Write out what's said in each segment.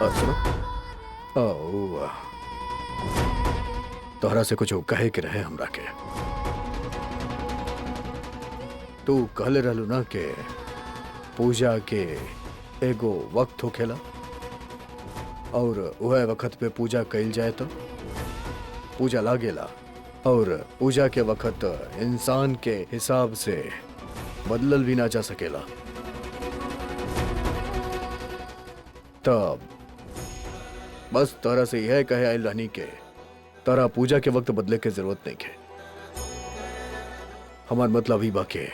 सुनो। ओ, तोहरा से कुछ कहे के रहे हमरा के। तू कहले रहलू ना के पूजा के एगो वक्त होखेला और वह वक्त पे पूजा कइल जाए तो पूजा लागेला, और पूजा के वक्त इंसान के हिसाब से बदलल भी ना जा सकेला। तब बस तोरा से यह कहे आइल रहनी के तोरा पूजा के वक्त बदले के जरूरत नहीं है। हमार मतलब ही बाके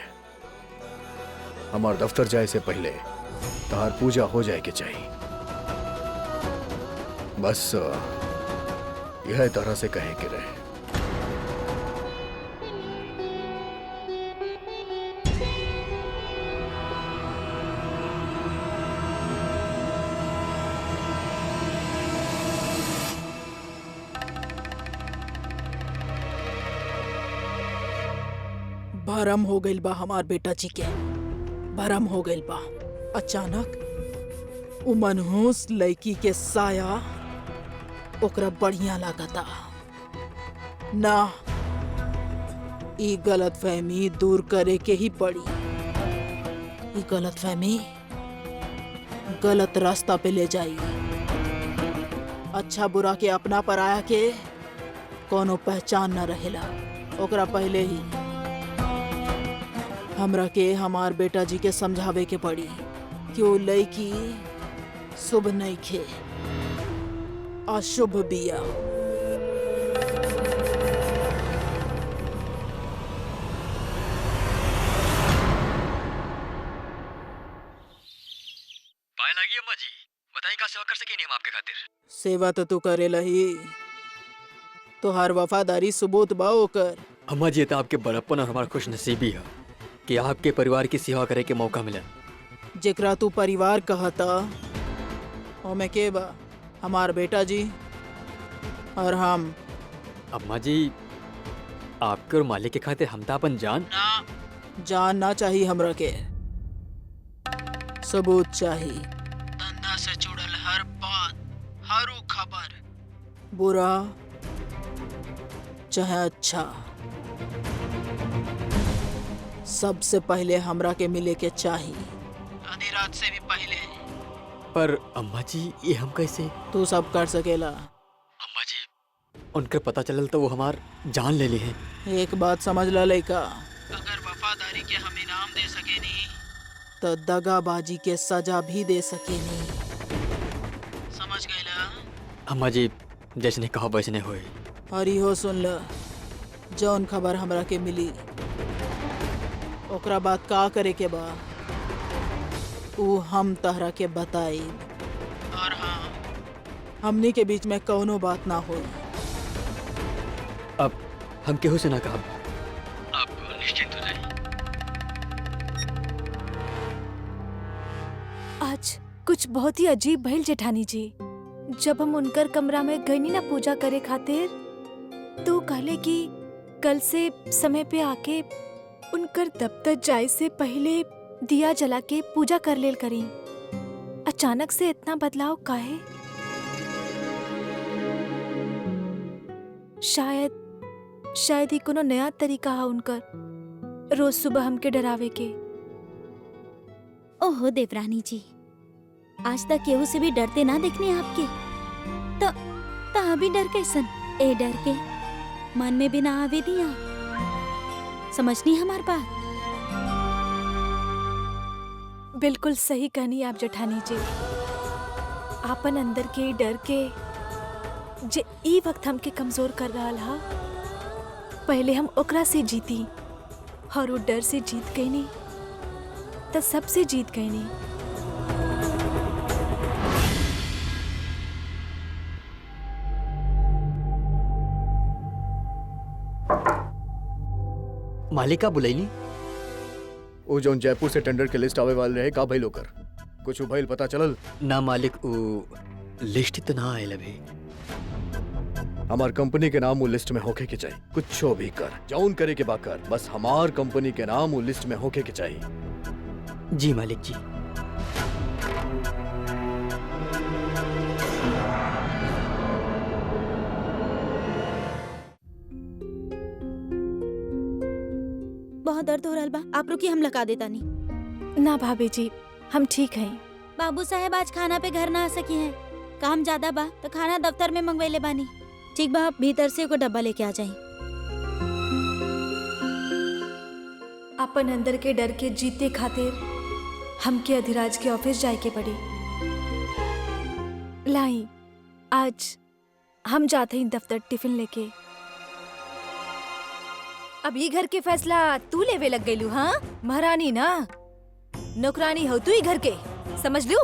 हमार दफ्तर जाए से पहले तहार पूजा हो जाए के चाहिए। बस यह तरह से कहे के रहे। भरम हो गइल बा हमार बेटा जी के, भरम हो गइल बा। अचानक उ मनहूस लड़की के साया ओकरा बढ़िया लागता ना। ई गलतफहमी दूर करे के ही पड़ी। ई गलतफहमी गलत रास्ता पे ले जाई। अच्छा बुरा के अपना पराया के कोनो पहचान न रहेला। ओकरा पहले ही हमरा के हमार बेटा जी के समझावे के पड़ी कि वो लड़की शुभ नहीं खे, अशुभ बिया। पाए लगी अम्मा जी, बताइए का सेवा कर सके नहीं हम आपके खातिर। सेवा तो तू करेला ही, तो हर वफादारी सबूत बा ओकर। अम्मा जी, तो आपके बड़प्पन और हमारा खुश नसीबी है कि आपके परिवार की सेवा करे के मौका मिला। जेकरा तू परिवार कहता ओमे के बा हमार बेटा जी और हम। अम्मा जी, आपके और मालिक के खातिर हम तो अपन जान जान ना चाहिए हमरा के, सबूत चाहिए। धंधा से जुड़ल हर बात, हर वो खबर, बुरा चाहे अच्छा, सबसे पहले हमरा के मिले के चाहिए, आधी रात से भी पहले। पर अम्मा जी, ये हम कैसे? तू सब कर सकेला। अम्मा जी, उनके पता चलल तो वो हमार जान ले ली है। एक बात समझ ला लइका, अगर वफादारी के हम इनाम दे सके नहीं तो दगाबाजी के सजा भी दे सके नहीं। समझ गईला? अम्मा जी, जैसने कहा वैसने होए। और इहो सुन ल, जौन खबर हमरा के मिली ओकरा बाद का करे के बा उ हम तहरा के बताई। और हाँ, हमनी के बीच में कौनो बात ना हो। अब हम केहू से ना कहा। आप निश्चिंत हो जाइए। आज कुछ बहुत ही अजीब भइल जेठानी जी। जब हम उनकर कमरा में गईनी ना पूजा करे खातिर, तो कहले कि कल से समय पे आके उनकर दफ्तर जाए से पहले दिया जला के पूजा कर लेल करी। अचानक से इतना बदलाव काहे? शायद ही कोनो नया तरीका है उनकर रोज सुबह हमके डरावे के। ओहो देवरानी जी, आज तक केहू से भी डरते ना देखने आपके। तो अभी डर कैसन? ए डर के मन में भी ना आवे दिया। समझनी हमार बात? बिल्कुल सही कहनी आप जेठानी जी। आपन अंदर के डर के जे ई वक्त हमके कमजोर कर रहा हा, पहले हम ओकरा से जीती और वो डर से जीत गई नहीं तो सबसे जीत गई नहीं। मालिका बुलैली? वो जो जयपुर से टेंडर के लिस्ट आवे वाले रहे का भइल ओकर? कुछ भइल पता चलल? ना मालिक, वो लिस्ट तो ना आयल अभी। हमार कंपनी के नाम वो लिस्ट में होके के चाहिए। कुछ भी कर, जौन करे के बाकर, बस हमार कंपनी के नाम वो लिस्ट में होके के चाहिए। जी मालिक जी। बहुत दर्द हो रहा बा। आप रुकी, हम लगा देता नहीं। ना भाभी जी, हम ठीक हैं। बाबू साहेब आज खाना पे घर ना आ सकी हैं, काम ज्यादा बा तो खाना दफ्तर में मंगवाइले बानी। ठीक बा, आप भीतर से को डब्बा लेके आ जाई। अपन अंदर के डर के जीते खातिर हमके अधिराज के ऑफिस जाए के पड़ी। लाई, आज हम जाते ही दफ्तर टिफिन लेके। अब ये घर के फैसला तू लेवे लग गईलू? हाँ, महारानी ना नौकरानी हो तू ही घर के, समझ लू?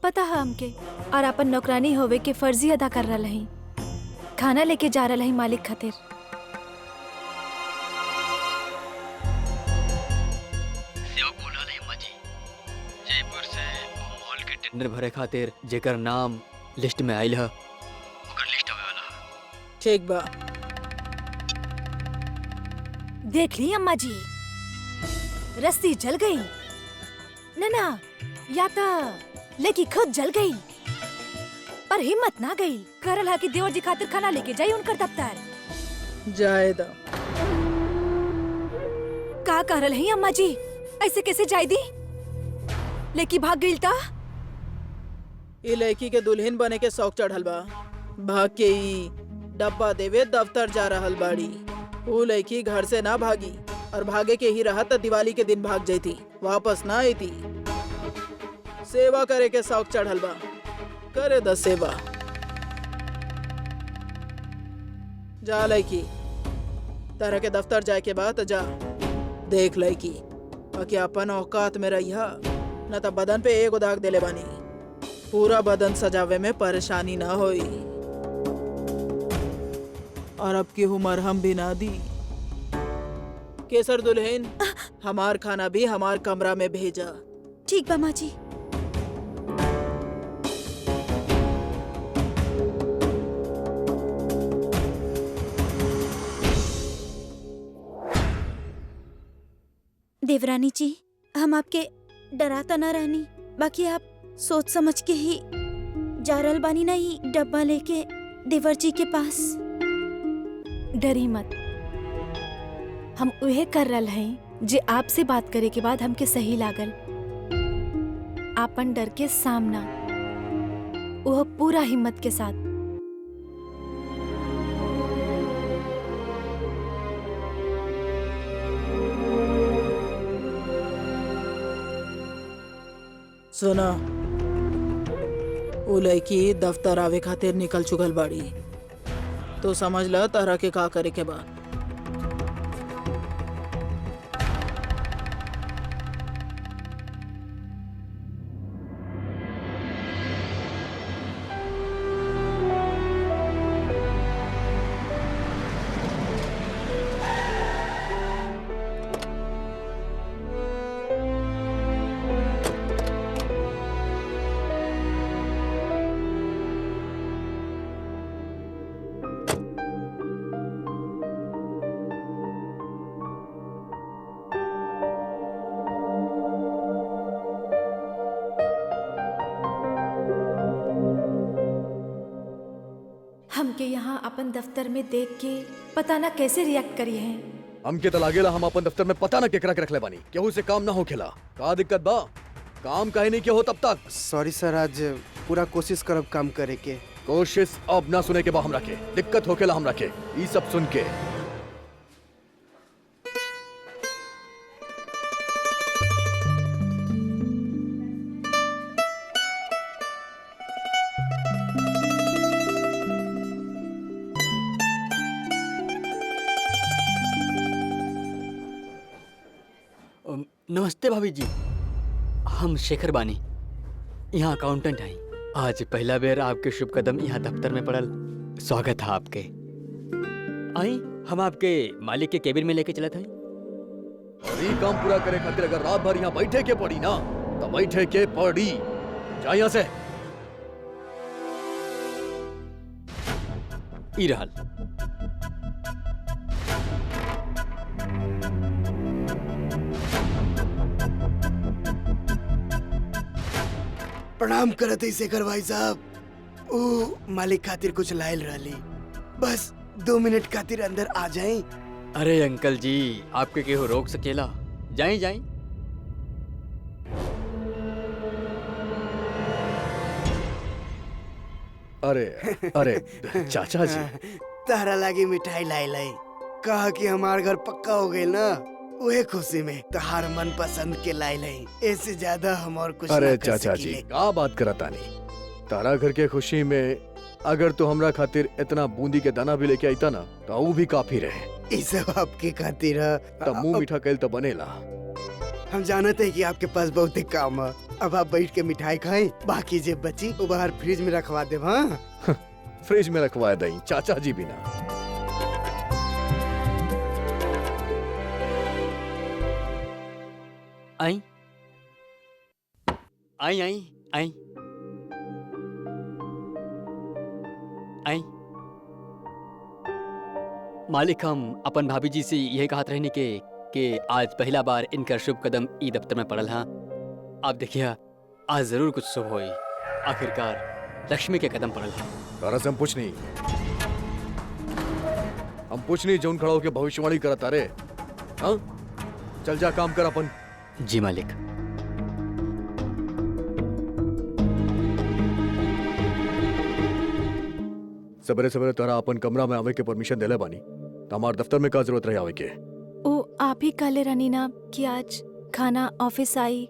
पता है हमके, और अपन नौकरानी होवे के फर्जी अदा कर रहा ही। खाना लेके जा रहा ही मालिक खातिर। जयपुर से मॉल के टेंडर भरे खातिर जेकर नाम लिस्ट में आइल है, ओकर लिस्ट आवे वाला है। ठीक बा। देख ली अम्मा जी, रस्सी जल गई। ना या तो लेकी खुद जल गई, पर हिम्मत ना गई। करल हा कि देवर जी खातिर खाना लेके जाई उनकर दफ्तर। जाए दा। का करल है अम्मा जी? ऐसे कैसे जाई दी? लेकी भाग गई ता? ये लड़की के दुल्हन बने के शौक चढ़ल बा, भाग के ही डब्बा देवे दफ्तर जा रहल बाड़ी। वो लड़की घर से ना भागी, और भागे के ही रहा तो दिवाली के दिन भाग जाती, वापस ना आती। सेवा करे के शौक चढ़ल बा, करे द सेवा। जा लड़की, तरह के दफ्तर जाए के बाद जा। देख लड़की, बाकी अपन औकात में रहिया, न तो बदन पे एक दाग देले बानी। पूरा बदन सजावे में परेशानी ना होई। और अब की उम्र हम भी ना दी। केसर दुल्हन, हमार खाना भी हमार कमरा में भेजा। ठीक बा माँ जी। देवरानी जी, हम आपके डराता ना रहनी, बाकी आप सोच समझ के ही जा रहल बानी ना ही डब्बा लेके देवर जी के पास। डरी मत, हम उहे कर रहा हैं जे आपसे बात करे के बाद हमके सही लागल। आपन डर के सामना, वह पूरा हिम्मत के साथ। सुना, वो लड़की दफ्तर आवे खातिर निकल चुकल बाड़ी, तो समझ ल तरह के का करे के बा। हमके यहाँ अपन दफ्तर में देख के पता ना कैसे रिएक्ट करी हैं। हमके तो लागेला हम अपन दफ्तर में पता ना केकरा के रखले बानी, केहू से काम ना हो खेला। का दिक्कत बा? काम काहे नहीं किया हो तब तक? सॉरी सर, आज पूरा कोशिश करब काम करे के। कोशिश अब ना सुने के बा हमरा के, दिक्कत होकेला हमरा के ई सब सुन के। नमस्ते भाभी जी, हम शेखर बानी, यहाँ अकाउंटेंट आई। आज पहला बेर आपके शुभ कदम यहाँ दफ्तर में पड़ल। स्वागत है आपके। आई, हम आपके मालिक के केबिन में लेके चला था। और ये काम पूरा करे खातिर अगर रात भर यहाँ बैठे के पड़ी ना, तो बैठे के पड़ी। जा यहाँ से। ई रहल। प्रणाम करत ही शेखर भाई साहब। ओ मालिक खातिर कुछ लायल रहली, बस 2 मिनट खातिर अंदर आ जाए अरे अंकल जी, आपके केहू रोक सकेला? जाई जाई। अरे अरे चाचा जी, तारा लागी मिठाई लाई लाई, कहा कि हमार घर पक्का हो गई ना, वही खुशी में तहार मन पसंद के लाई लाई। इससे ज्यादा हम और कुछ अरे ना कर चाचा जी, सकीले। का बात करता नहीं। तारा घर के खुशी में अगर तू हमरा खातिर इतना बूंदी के दाना भी लेके आईता ना, तो वो भी काफी रहे। ई सब आपके खातिर है। तब मुंह मीठा कैल तो बनेला। हम जानते हैं कि आपके पास बहुत ही काम है। अब आप बैठ के मिठाई खाएं, बाकी जो बची वो बाहर फ्रिज में रखवा दे। हाँ, फ्रिज में रखवाए दई चाचा जी बिना। आई आई आई आई आई। मालिक, हम अपन भाभी जी से यही कहत रहनी के आज पहला बार इनका शुभ कदम ई दफ्तर में पड़ल। हाँ, आप देखिए, आज जरूर कुछ शुभ होई। आखिरकार लक्ष्मी के कदम पड़ल। तारा से हम पूछ नहीं, जौन खड़ा होके भविष्यवाणी करता रे। हाँ, चल जा काम कर अपन। जी मालिक। सवेरे सवेरे तारा अपन कमरा में आवे के परमिशन देले बानी, तो हमार दफ्तर में का जरूरत रहे आवे के? ओ आप ही कहले रहनी ना कि आज खाना ऑफिस आई।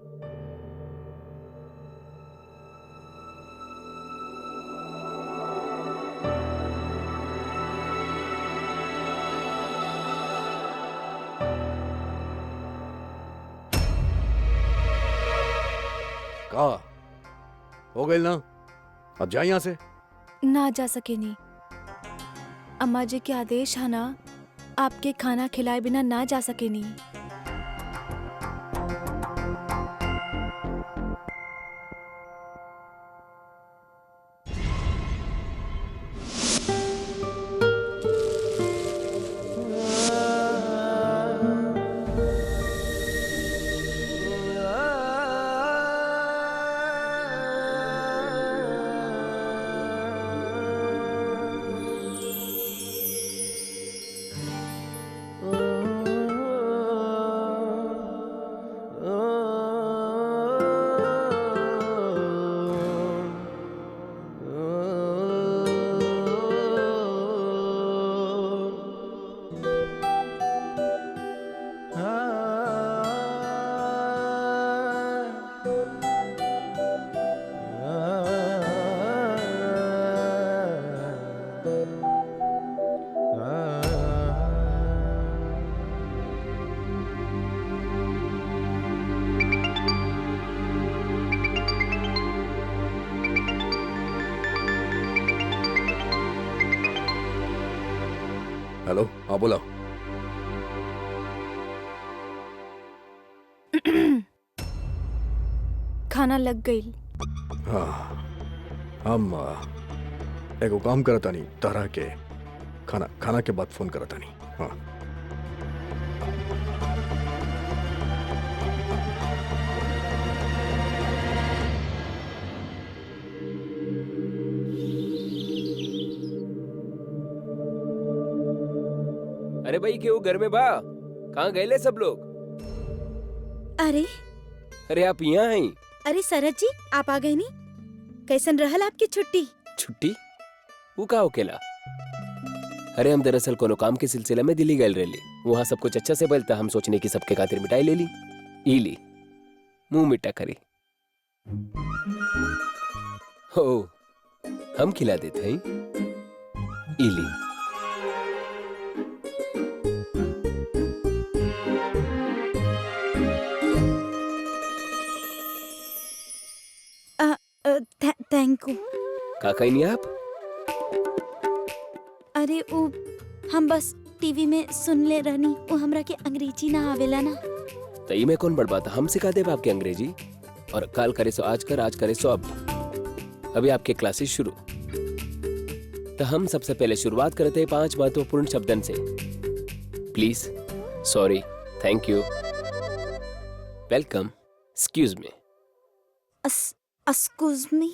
का हो गई ना? अब जा यहाँ से। ना जा सके नहीं, अम्मा जी के आदेश है ना, आपके खाना खिलाए बिना ना जा सके नहीं। हेलो, हाँ बोला। खाना लग गई। हाँ, हम एगो काम करता नहीं, तारा के खाना के बाद फोन करता नहीं। हाँ, अरे भाई, क्यों घर में बा? कहाँ गए सब लोग? अरे अरे आप यहाँ हैं? अरे सरद जी, आप आ गए नी? कैसन रहल आपकी छुट्टी? छुट्टी? वो का होकेला? अरे हम दरअसल कोनो काम के सिलसिले में दिल्ली गए रहे। वहाँ सब कुछ अच्छा से बोलता, हम सोचने की सबके खातिर मिठाई ले ली। ई ली, मुंह मिठा करी। हो, हम खिला देते हैं। ई ली। Thank you. का कहीं नहीं आप? अरे वो हम बस टीवी में सुन ले रहनी, वो हमरा के अंग्रेजी ना आवेला ना। तो ई में कौन बड़ बात है, हम सिखा दे आपके अंग्रेजी। और कल करे सो आज कर, आज करे सो अब। अभी आपके क्लासेस शुरू। तो हम सबसे पहले शुरुआत करते हैं 5 महत्वपूर्ण शब्दन से। Please, sorry, thank you, welcome, excuse me. Excuse me?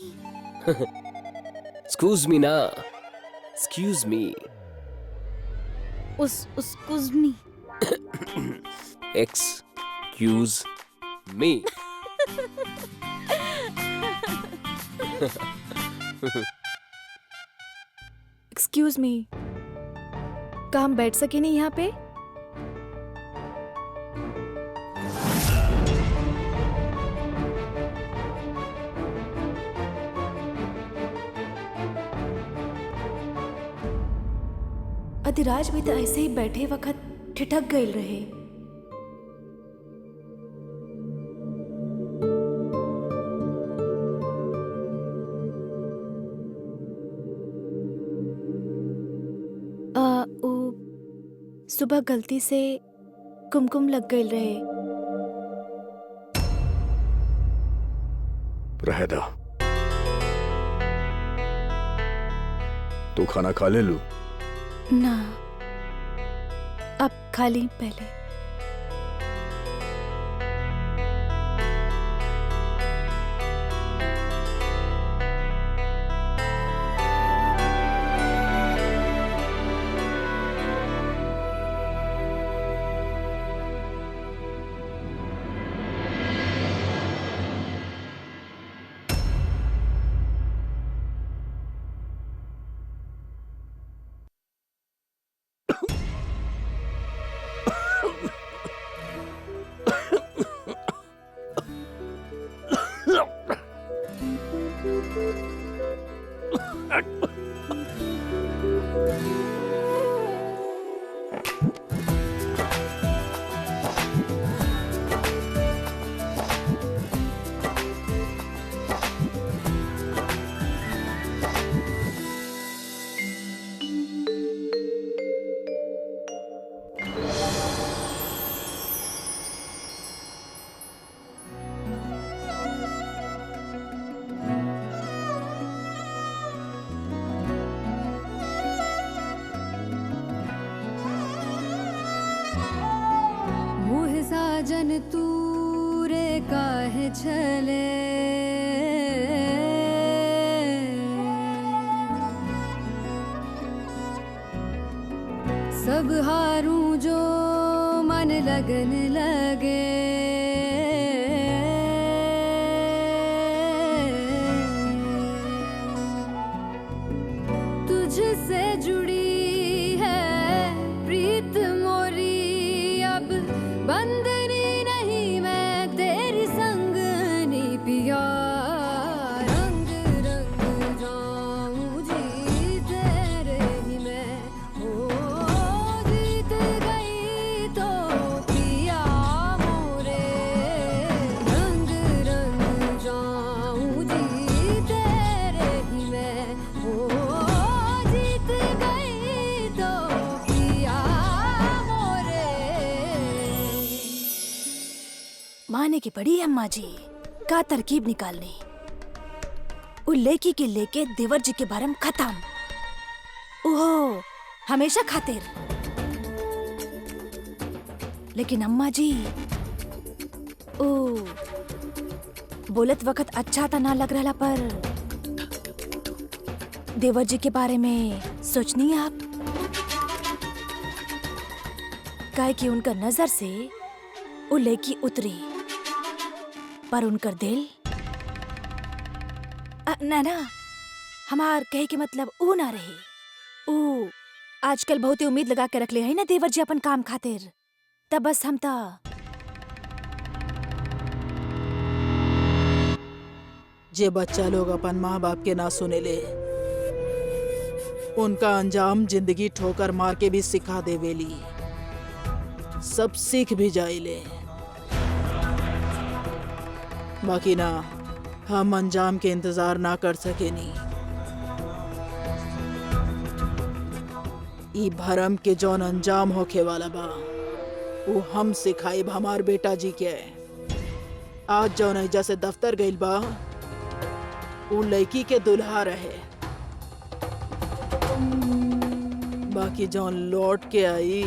Excuse me ना, excuse me. Excuse me. Excuse me. Excuse me, का हम बैठ सके नहीं यहाँ पे? अधिराज भी तो ऐसे ही बैठे वक्त ठिठक गईल रहे। सुबह गलती से कुमकुम लग गईल रहे। रहेदा, तू खाना खा ले लू। ना, अब खा ली पहले। साजन तूरे काहे छले, सब हारू जो मन लगन लगे। तुझसे जुड़ी है प्रीत मोरी, अब बंदनी नहीं मैं तेरी संगनी पिया। रंग रंग जाऊं जी तेरे ही मैं, हो जीत गई तो पिया मोरे। रंग रंग जाऊं जी तेरे ही मैं, हो जीत गई तो पिया मोरे। माने की पड़ी अम्मा जी का तरकीब निकालनी। उल्लेखी के लेके देवर जी के बारे में खत्म। ओहो, हमेशा खातिर। लेकिन अम्मा जी ओ बोलत वक्त अच्छा तो ना लग रहा, पर देवर जी के बारे में सोचनी है आप? काहे कि उनका नजर से उल्लेखी उतरी, पर उनकर दिल ना ना, हमार कहे के मतलब ऊ ना रहे। ऊ आजकल बहुत ही उम्मीद लगा के रख ले है ना देवर जी अपन काम खातिर। तब बस हम ता जे बच्चा लोग अपन माँ बाप के ना सुने ले, उनका अंजाम जिंदगी ठोकर मार के भी सिखा देवेली। सब सीख भी जाइले, बाकी ना हम अंजाम के इंतजार ना कर सके नी। ई भरम के जौन अंजाम होखे वाला बा, वो हम सिखाइब हमार बेटा जी के। आज जौन एजा से दफ्तर गइल बा, वो लड़की के दुल्हा रहे, बाकी जौन लौट के आई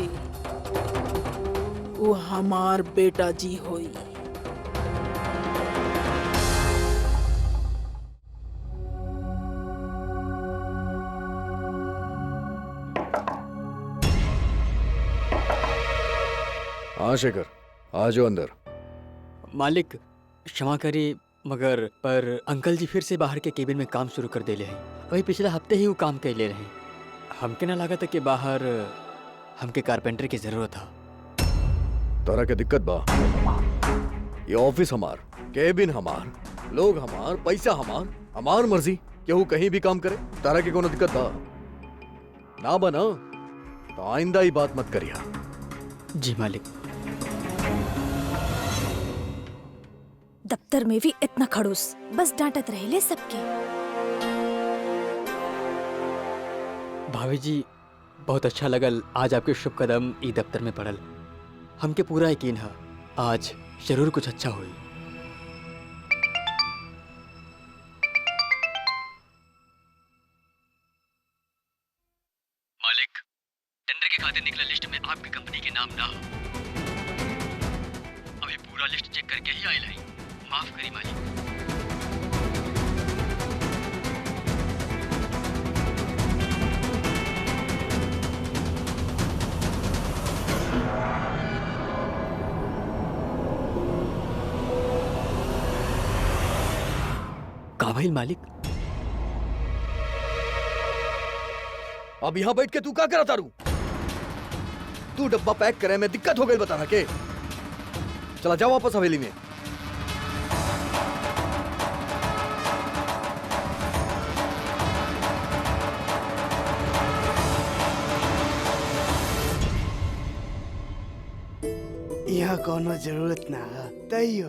वो हमार बेटा जी होई। हाँ शेखर, आ जाओ अंदर। मालिक क्षमा करिए मगर पर अंकल जी फिर से बाहर के केबिन में काम शुरू कर देले हैं। वही पिछले हफ्ते ही वो काम कर ले रहे हैं। हमके ना लगा था कि बाहर हमके कारपेंटर की जरूरत था। तोरा के दिक्कत बा? ये ऑफिस हमार, केबिन हमार, लोग हमार, पैसा हमार मर्जी, केहू कहीं भी काम करे। तारा के कोनो दिक्कत बा? ना बना तो आइंदा ही बात मत करिया। जी मालिक। दफ्तर में भी इतना खड़ूस, बस डांटत रहेले सबके। भाभी जी बहुत अच्छा लगल आज आपके शुभ कदम ई दफ्तर में पड़ल। हमके पूरा यकीन है आज जरूर कुछ अच्छा हुई। मालिक टेंडर के खाते निकला लिस्ट में आपकी कंपनी के नाम ना हो। अभी पूरा लिस्ट चेक करके ही आइल है। माफ करी मालिक। का भइल मालिक? अब यहाँ बैठ के तू क्या करा तारू? तू डब्बा पैक करे में दिक्कत हो गई बता रहा के। चला जाओ वापस हवेली में। यहाँ कोनो जरूरत ना है, तैयो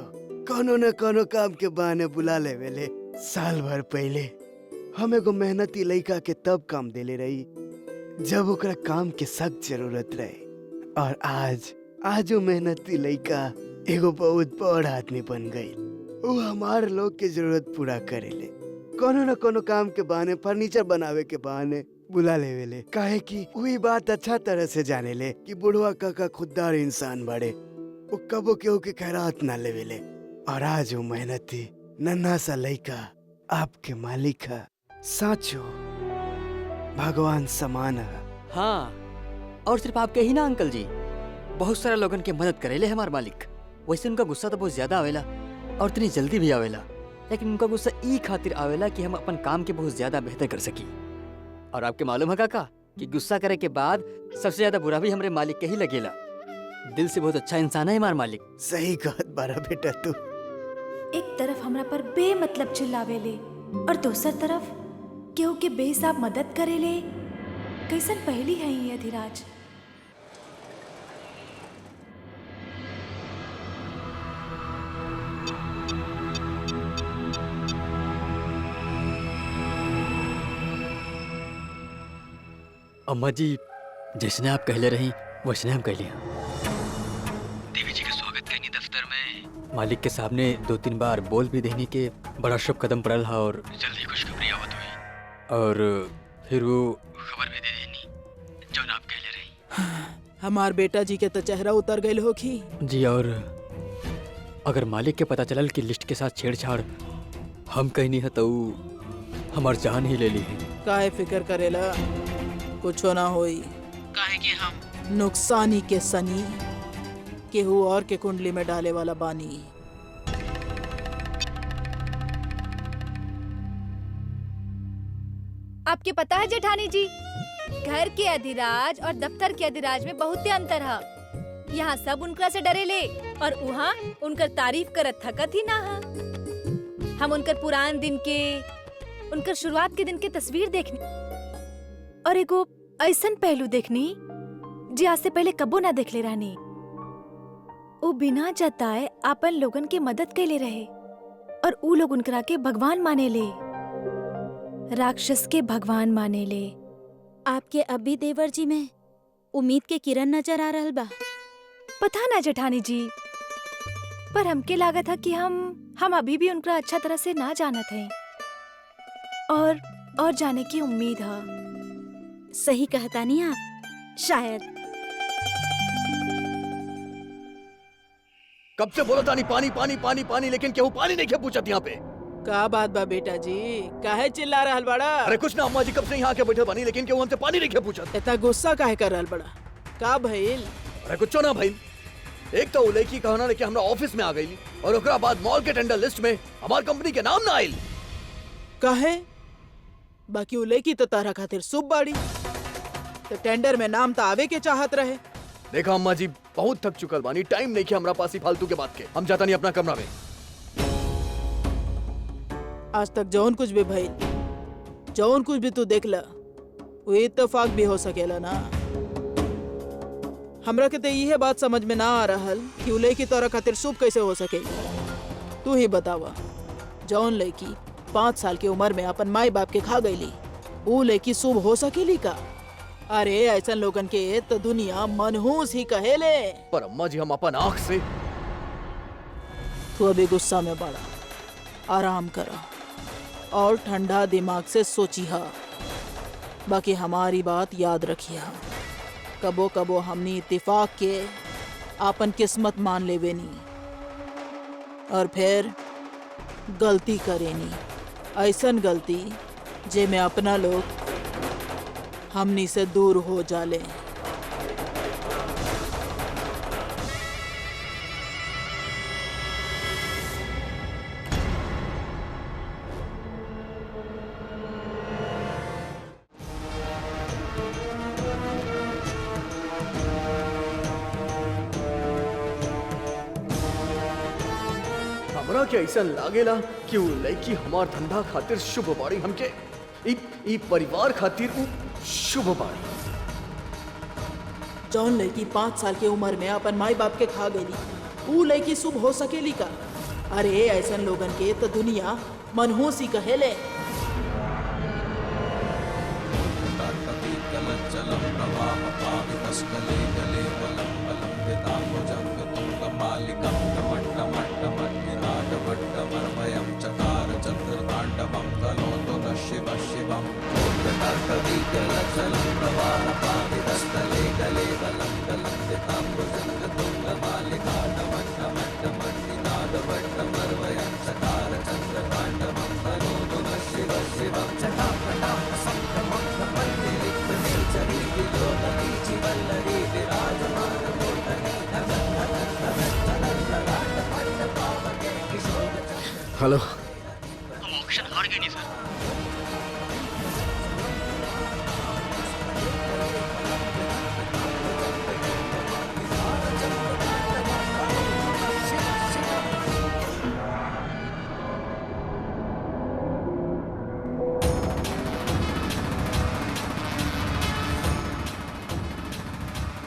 कोनो न कोनो काम के बहाने बुला ले वेले। साल भर पहले हम एगो मेहनती लड़का के तब काम देले रही जब ओकरा काम के सख्त जरूरत रहे, और आज वो मेहनती लड़का एगो बहुत बड़ आदमी बन गई। वो हमार लोग के जरूरत पूरा करेले। कोनो न कोनो काम के बहाने, फर्नीचर बनावे के बहाने बुला लेवेले। काहे कि वही बात अच्छा तरह से जाने ले कि बुढ़वा काका खुददार इंसान बड़े, वो कबो केहू के खैरात ना लेवेले। और आज वो मेहनती नन्हा सा लड़का आपके मालिक है। साचो भगवान समान है। हाँ, और सिर्फ आपके ही ना अंकल जी, बहुत सारे लोगन के मदद करेले हमार मालिक। वैसे उनका गुस्सा तो बहुत ज्यादा आवेला और इतनी जल्दी भी आवेला, लेकिन उनका गुस्सा ई खातिर आवेला कि हम अपन काम के बहुत ज्यादा बेहतर कर सकी। और आपके मालूम है काका कि गुस्सा करे के बाद सबसे ज्यादा बुरा भी हमारे मालिक के ही लगेला। दिल से बहुत अच्छा इंसान है हमार मालिक। सही कहत बारा बेटा तू। एक तरफ हमरा पर बेमतलब चिल्लावेले और दूसर तरफ केहू के बेहिसाब मदद करेले। कैसन पहली है ये अधिराज। अम्मा जी जैसने आप कहले रही वैसने हम कहले हैं। देवी जी का स्वागत करनी दफ्तर में। मालिक के सामने 2-3 बार बोल भी देने के बड़ा शुभ कदम पड़ल है और जल्दी खुशखबरी आवत हुई और फिर वो खबर भी दे देनी जो आप कहले रही। हमार बेटा जी के तो चेहरा उतर गए होगी। जी, और अगर मालिक के पता चलल कि लिस्ट के साथ छेड़छाड़ हम कहीं नहीं है तो हमार जान ही ले ली है। काहे फिक्र करेला, कुछ ना होई। काहे कि हम नुकसानी के सनी केहू और के कुंडली में डाले वाला बानी। आपके पता है जेठानी जी, घर के अधिराज और दफ्तर के अधिराज में बहुत अंतर है। यहाँ सब उनका से डरेले और वहाँ उनकर तारीफ करत थकत ही ना है। हम उनकर पुरान दिन के, उनकर शुरुआत के दिन के तस्वीर देखनी और एगो ऐसन पहलू देखनी जी आज से पहले कबो ना देखले रहनी। वो बिना जताए आपन लोगन के मदद कैले रहे और ऊ लोग उनकरा के भगवान माने ले, राक्षस के भगवान माने ले। आपके अभी देवर जी में उम्मीद के किरण नजर आ रहल बा। पता ना जेठानी जी, पर हमके लागत है कि हम अभी भी उनका अच्छा तरह से ना जानत हैं और जाने की उम्मीद है। सही कहता नहीं आप, शायद। कब से बोला था नहीं पानी पानी पानी पानी, लेकिन केहू पानी नहीं खे पूछत यहाँ पे। का बात बा बेटा जी, काहे चिल्ला रहल बड़ा? अरे कुछ ना अम्मा जी, कब से यहाँ के बैठे बानी लेकिन केहू हमसे पानी नहीं खे पूछत। इतना गुस्सा काहे कर रहल बड़ा? का भइल? अरे कुछ ना भाई, एक तो वो लड़की कहना लेके हमरा ऑफिस में आ गई और ओकरा बाद मॉल के टेंडर लिस्ट में हमार कंपनी के नाम ना आइल। काहे? बाकी उ लड़की तो तारा खातिर शुभ बाड़ी, तो टेंडर में नाम तो आवे के चाहत रहे। देखा अम्मा जी, बहुत थक चुकल बानी, टाइम नहीं कि हमरा पास ही फालतू के बात के। हम जाता नहीं अपना कमरा में। आज तक जौन कुछ भी भइल, जौन कुछ भी तू देखला, वो इत्तेफाक भी हो सकेला ना। हमरा के तो यह बात समझ में ना आ रहल कि उ लड़की तोरा खातिर शुभ कैसे हो सके। तू ही बतावा, जौन लड़की 5 साल की उम्र में अपन माई बाप के खा गईली, वो लड़की शुभ हो सकेली का? अरे ऐसा लोगन के तो दुनिया मनहूस ही कहेले। पर अम्मा जी, हम अपन आँख से। तू अभी गुस्सा में बड़ा, आराम करा और ठंडा दिमाग से सोचिहा। बाकी हमारी बात याद रखिया, कबो कबो हमनी इत्तेफाक के आपन किस्मत मान लेवेनी और फिर गलती करेनी, ऐसन गलती जे में अपना लोग हमनी से दूर हो जाले। हमरा के ऐसा लागेला कि वो लड़की हमार धंधा खातिर शुभ बाड़ी, हमके ई परिवार खातिर उ शुभ बाड़ी। जौन लड़की 5 साल की उम्र में अपन माई बाप के खा गई, ऊ लड़की शुभ हो सकेली का? अरे ऐसन लोगन के तो दुनिया मनहूस ही कहेले। हेलो। हम ऑक्शन हार गए नहीं सर।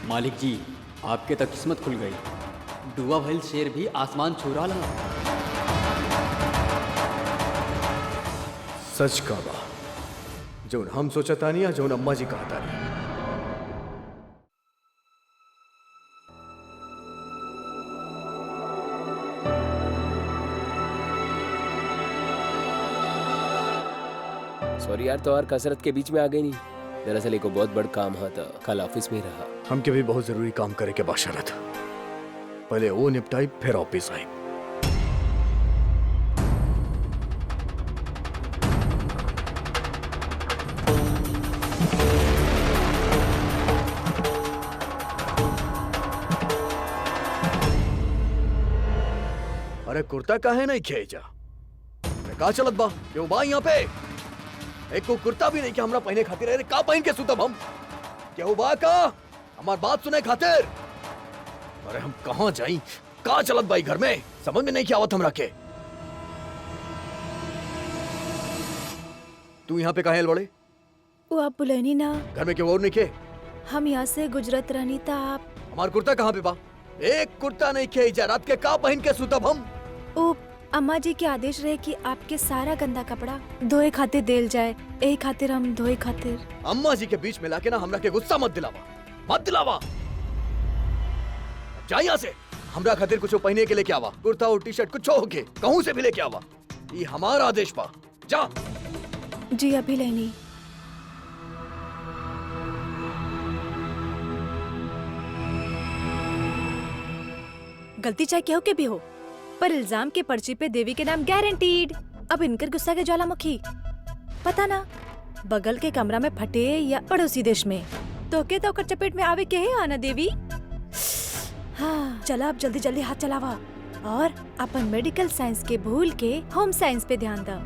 मालिक जी, आपके तो किस्मत खुल गई। डुआ भइल शेर भी आसमान छू रहा। सच का बा जौन हम सोचतानी या जौन अम्मा जी कहतानी। सॉरी यार, तो और कसरत के बीच में आ गई नहीं। दरअसल एक बहुत बड़ काम था, कल ऑफिस में ही रहा। हमके भी बहुत जरूरी काम करे के बादशाह था। पहले वो निपटाई, फिर ऑफिस आई। अरे कुर्ता काहे नहीं खेजा? का चलत बा? क्यों बा यहाँ पे? एक को कुर्ता भी नहीं कि हमरा पहने खातिर। अरे का पहन के सुतब हम? क्यों बा का? हमार बात सुने खातिर। अरे हम कहाँ जाई? का चलत बाई घर में? समझ में नहीं क्या आवत हमरा के। तू यहाँ पे काहे आइल बड़े? वो आप बुलैनी ना, घर में क्यों और नहीं के? हम यहाँ से गुजरत रहनी था। आप हमार कुर्ता कहाँ पे बा? एक कुर्ता नहीं खे जा, रात के का पहन के सुतब हम? ओ अम्मा जी के आदेश रहे कि आपके सारा गंदा कपड़ा धोए खातिर देल जाए, यही खातिर हम धोए खातिर। अम्मा जी के बीच में लाके ना हमरा के गुस्सा मत दिलावा, मत दिलावा। जा यहाँ से। हमरा खातिर कुछ पहने के लेके आवा, कुर्ता और टी शर्ट कुछ होके कहूँ से भी लेके आवा। ये हमारा आदेश बा। जा। जी अभी लेनी। गलती चाहे केहू के भी हो, पर इल्जाम के पर्ची पे देवी के नाम गारंटीड। अब इनकर गुस्सा के ज्वालामुखी पता ना बगल के कमरा में फटे या पड़ोसी देश में, तो के तो चपेट में आवे के है आना देवी। हाँ चला अब जल्दी जल्दी हाथ चलावा और अपन मेडिकल साइंस के भूल के होम साइंस पे ध्यान दा।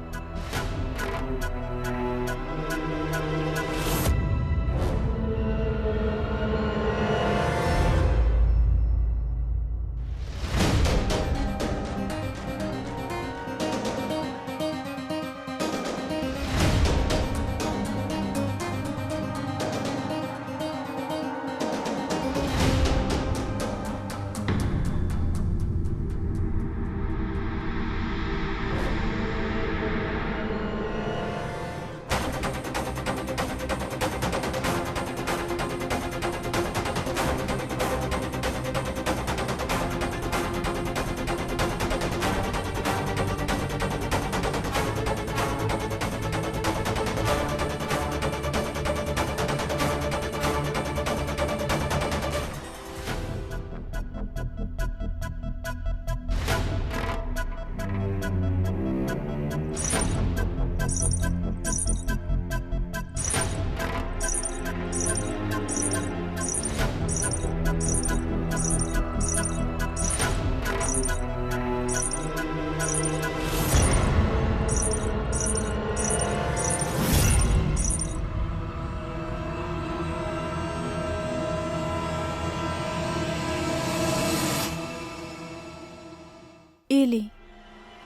एली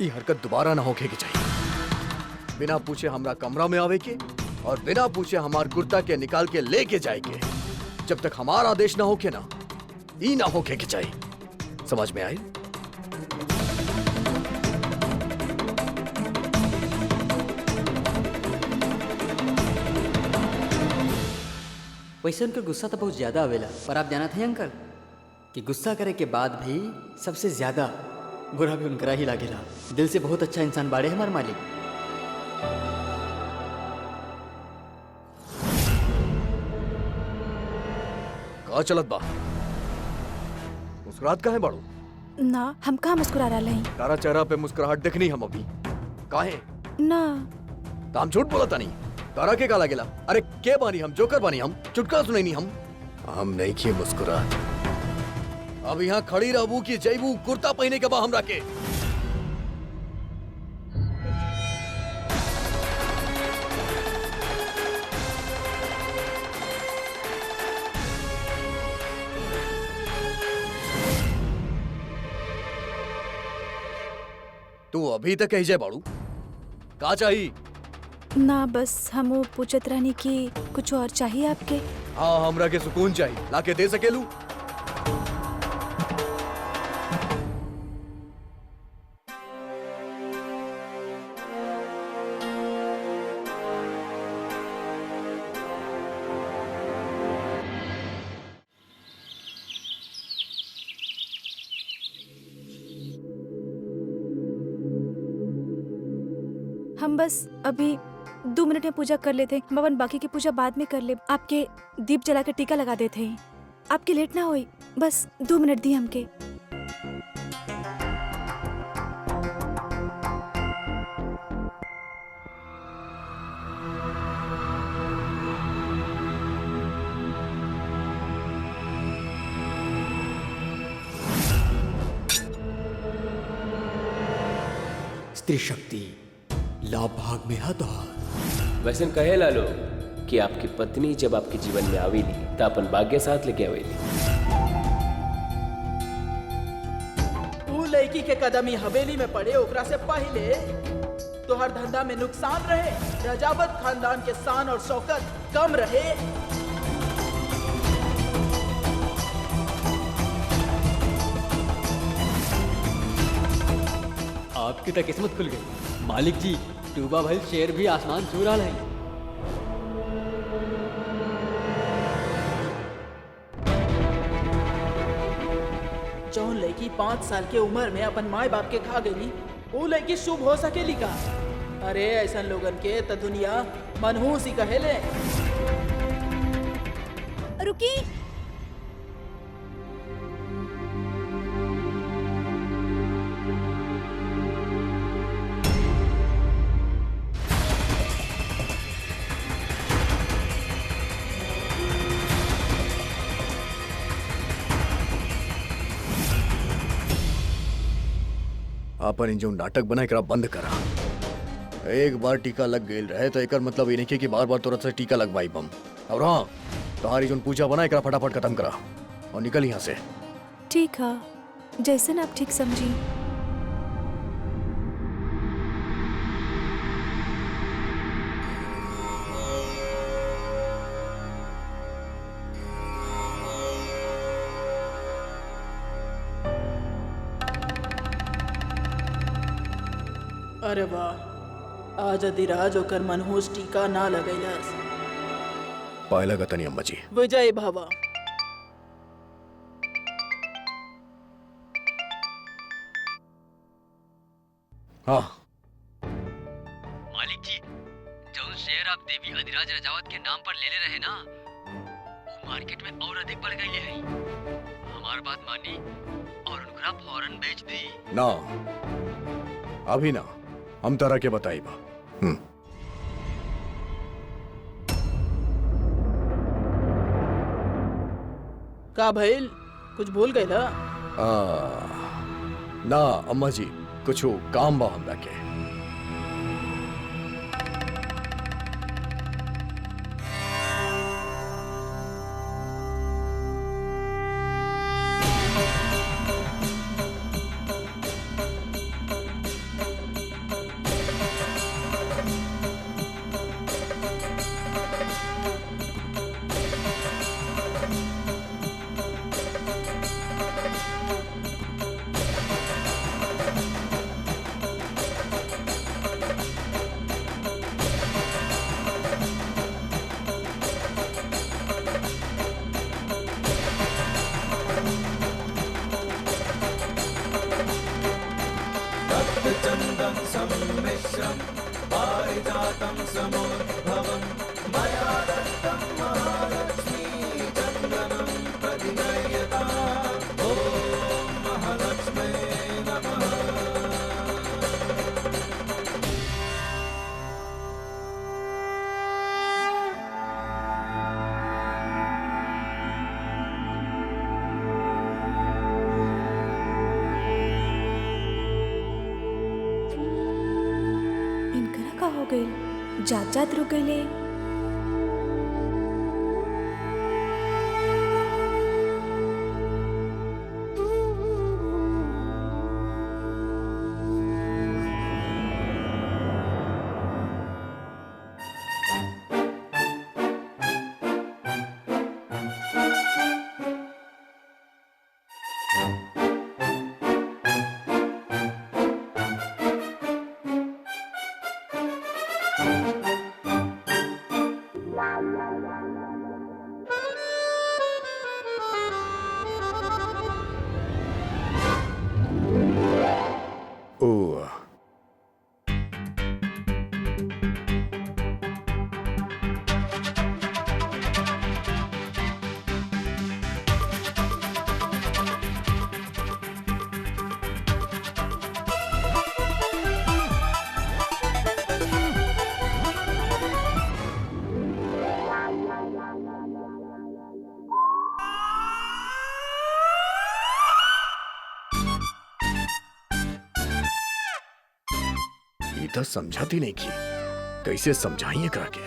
ये हरकत दोबारा ना होके के चाहिए। बिना पूछे हमरा कमरा में आवे के और बिना पूछे हमार कुर्ता के निकाल के लेके जाए के। जब तक हमारा आदेश ना होके ना ई ना होके के चाहिए। समझ में आई? वैसे उनका गुस्सा तो बहुत ज्यादा आवेला, पर आप जाना थे अंकल कि गुस्सा करे के बाद भी सबसे ज्यादा बुरा भी उनकरा ही लागेला। दिल से बहुत अच्छा इंसान बाड़े हमारे मालिक। का चलत बा? मुस्कुरात काहे बाड़ू? ना हम कहाँ मुस्कुरा रहा नहीं। तारा चेहरा पे मुस्कुराहट देखनी हम अभी। काहे? ना ताम झूठ बोलता नहीं। तारा के का लागेला? अरे के बानी हम, जोकर बानी हम, चुटकुला सुनाई नहीं हम नहीं किए मुस्कुराहट। अब यहाँ खड़ी रहबू की जैबू कुर्ता पहने के बा हमरा के। तू अभी तक कही जाए बाड़ू? का चाहिए? ना बस हम वो पूछत रहनी कि कुछ और चाहिए आपके। हाँ हमरा के सुकून चाहिए, लाके दे सकेलू? हम बस अभी 2 मिनट में पूजा कर लेते। हम अपन बाकी की पूजा बाद में कर ले। आपके दीप जला के टीका लगा देते हैं। आपके लेट ना होई, बस 2 मिनट दी हमके। स्त्री शक्ति लाभ भाग में हतोहार। वैसे कहे लालो कि आपकी पत्नी जब आपके जीवन में आवेली तो अपन भाग्य साथ लेके आवेली। तू लड़की के कदम ही हवेली में पड़े ओकरा से पहले तो हर धंधा में नुकसान रहे, रजावत खानदान के शान और शौकत कम रहे। आपकी तो किस्मत खुल गई मालिक जी। टूबा भल शेर भी आसमान छू रहा है। जौन लड़की 5 साल के उम्र में अपन माए बाप के खा गई, वो लड़की शुभ हो सकेली का? अरे ऐसा लोगन के तो दुनिया मनहूस ही कहेले। रुकी। आपन इन जो नाटक बना एकरा बंद करा। एक बार टीका लग गई रहे तो एकर मतलब ये नहीं कि बार बार तुरंत से टीका लगवाई बम। और हाँ, तुम्हारी जो पूजा बना एकरा फटाफट खत्म करा और निकल यहाँ से। ठीक है, जैसन आप ठीक समझी। अरे वाह, आज अधिराज ओकर मनहूस टीका ना लगैलस। पाए लगा तनी अम्मा जी। विजय भवा। हाँ मालिक जी, जौन शेयर आप देवी अधिराज रजावत के नाम पर ले ले रहे ना, वो मार्केट में और अधिक बढ़ गई है। हमार बात मानी और उनका फौरन बेच दी। ना, अभी ना, हम तरह के बताई बा। का भइल, कुछ भूल गए ना? ना अम्मा जी, कुछ काम बा हमरा के। इनकरा का हो गई, जात जात रुक गईले। ओ तो समझाती नहीं की, कैसे समझाइए करा के।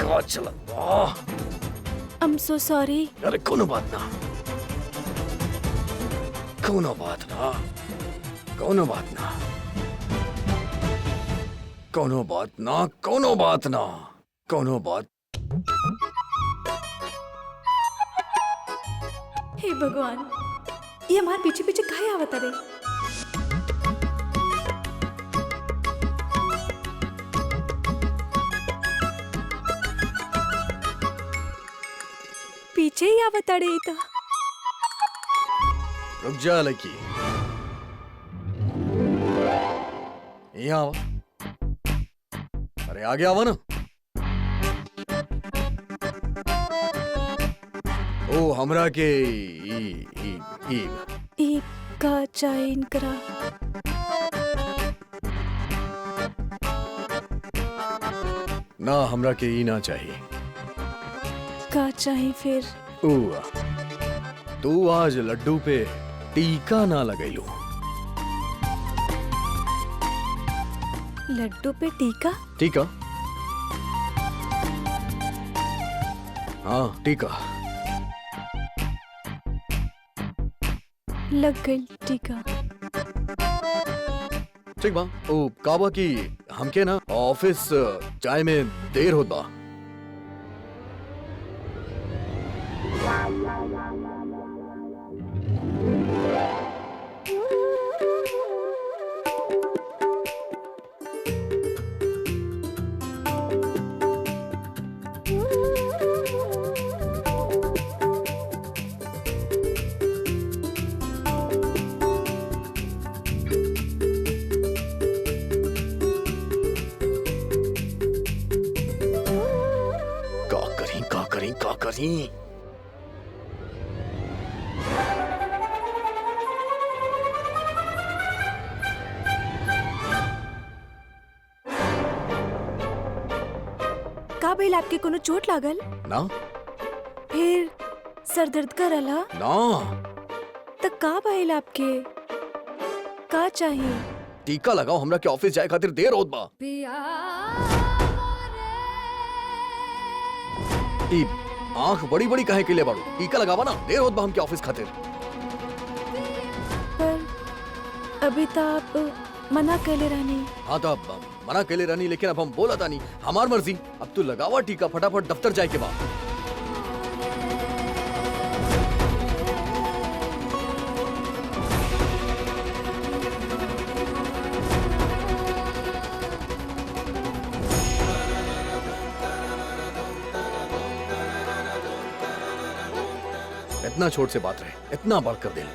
का चला, I'm so sorry। अरे कोनो बात ना, कोनो बात ना, कोनो बात ना, कोनो बात ना, कोनो बात ना, कोनो बात। हे भगवान, ये हमारे पीछे पीछे काहे आवत रे? पीछे ही आवत रे तो। रुक जा लड़की, यहाँ आवा। अरे आगे आवा ना। ओ हमरा के ई का चाहे इनकरा। ना हमरा के ई ना चाहिए। का चाहे फिर? ओ तू आज लड्डू पे टीका ना लगैलू। लड्डू पे टीका? टीका? हाँ टीका। लग गई टीका। ठीक बा। ओ काबा की हमके ना ऑफिस चाय में देर होत बा। का करी? का भइल आपके कोनो चोट लागल? ना फिर सर दर्द करला? ना। त का भइल आपके? का चाहिए? टीका लगाओ, हमरा के ऑफिस जाए खातिर देर होत बा। ई आंख बड़ी बड़ी काहे के लिए बाड़ू? टीका लगावा ना, देर होत बा हमके ऑफिस खातिर। पर अभी तो आप मना कैले रहनी। हाँ तो अब मना कैले रहनी, लेकिन अब हम बोला था नहीं, हमार मर्जी। अब तू लगावा टीका, फटाफट दफ्तर जाए के बाद। इतना छोट से बात रहे, इतना बढ़ कर दे लो।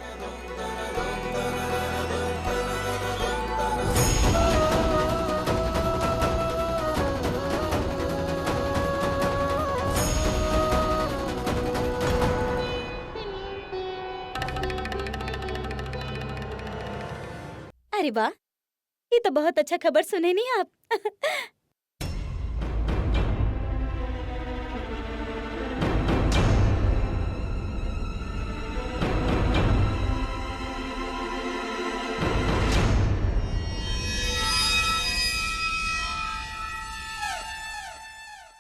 अरे वाह, ये तो बहुत अच्छा खबर सुने नहीं आप।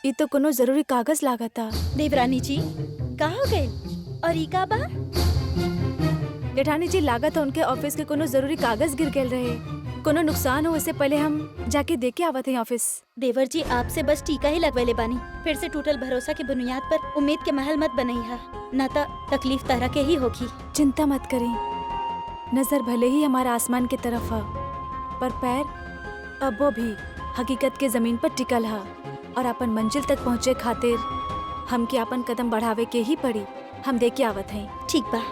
ये तो कोनो जरूरी कागज लागता। देवरानी जी, का हो गए? और ई का बा? जेठानी जी, लागत है उनके ऑफिस के कोनो जरूरी कागज गिर गए रहे। कोनो नुकसान हो इससे पहले हम जाके देख के आवत हैं ऑफिस। देवर जी, आपसे बस टीका ही लगवेले बानी। फिर से टूटल भरोसा के बुनियाद पर उम्मीद के महल मत बनई है, ना तो तकलीफ तरह के ही होगी। चिंता मत करें, नजर भले ही हमारा आसमान की तरफ है, पर पैर अब वो भी हकीकत के जमीन पर टिकल है। और अपन मंजिल तक पहुँचे खातिर हमके अपन कदम बढ़ावे के ही पड़ी। हम देख के आवत हैं। ठीक बा।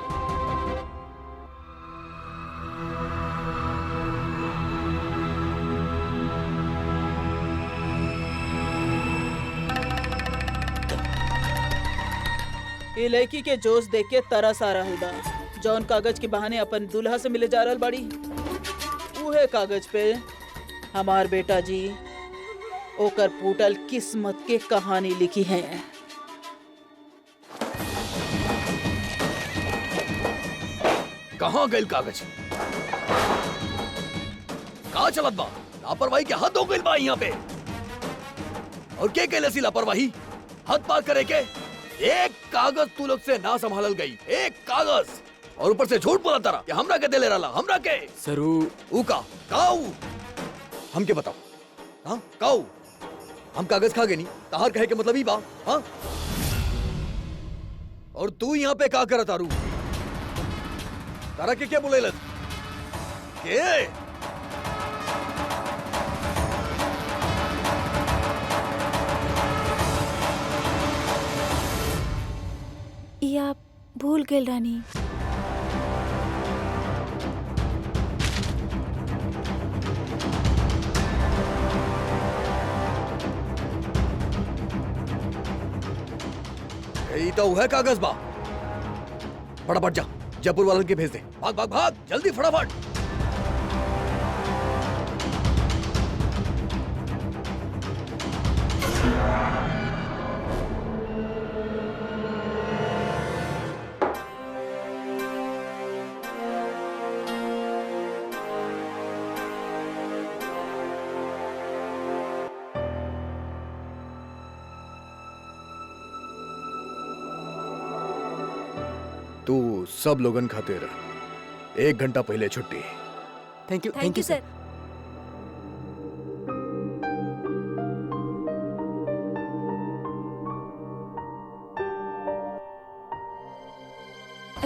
ये लड़की के जोश देख के तरस आ रहल बा। जौन कागज के बहाने अपन दूल्हा से मिले जा रहल बाड़ी, उहे कागज पे हमार बेटा जी ओकर फूटल किस्मत के कहानी लिखी है। कहाँ गइल कागज? कहाँ चलत बा? लापरवाही के हद हो गइल बा यहाँ पे। और के कहले सी लापरवाही? हद पार करे के? एक कागज तू लोग से ना संभालल गई, एक कागज, और ऊपर से झूठ बोला तारा कि हमरा के देले रहला, हमरा के। सरू ऊ का काऊ हमके बताओ। हाँ काऊ, हम कागज खा गए नहीं, तहार कहे के मतलब ही बा। हाँ, और तू यहाँ पे का करत तारू? तारा के क्या बोले के? ये आप भूल गए रानी। यही तो है कागज बा। फटाफट जा, जयपुर वालन के भेज दे। भाग भाग भाग, जल्दी फटाफट। तू सब लोगन खातिर 1 घंटा पहले छुट्टी। थैंक यू थैंक यू सर।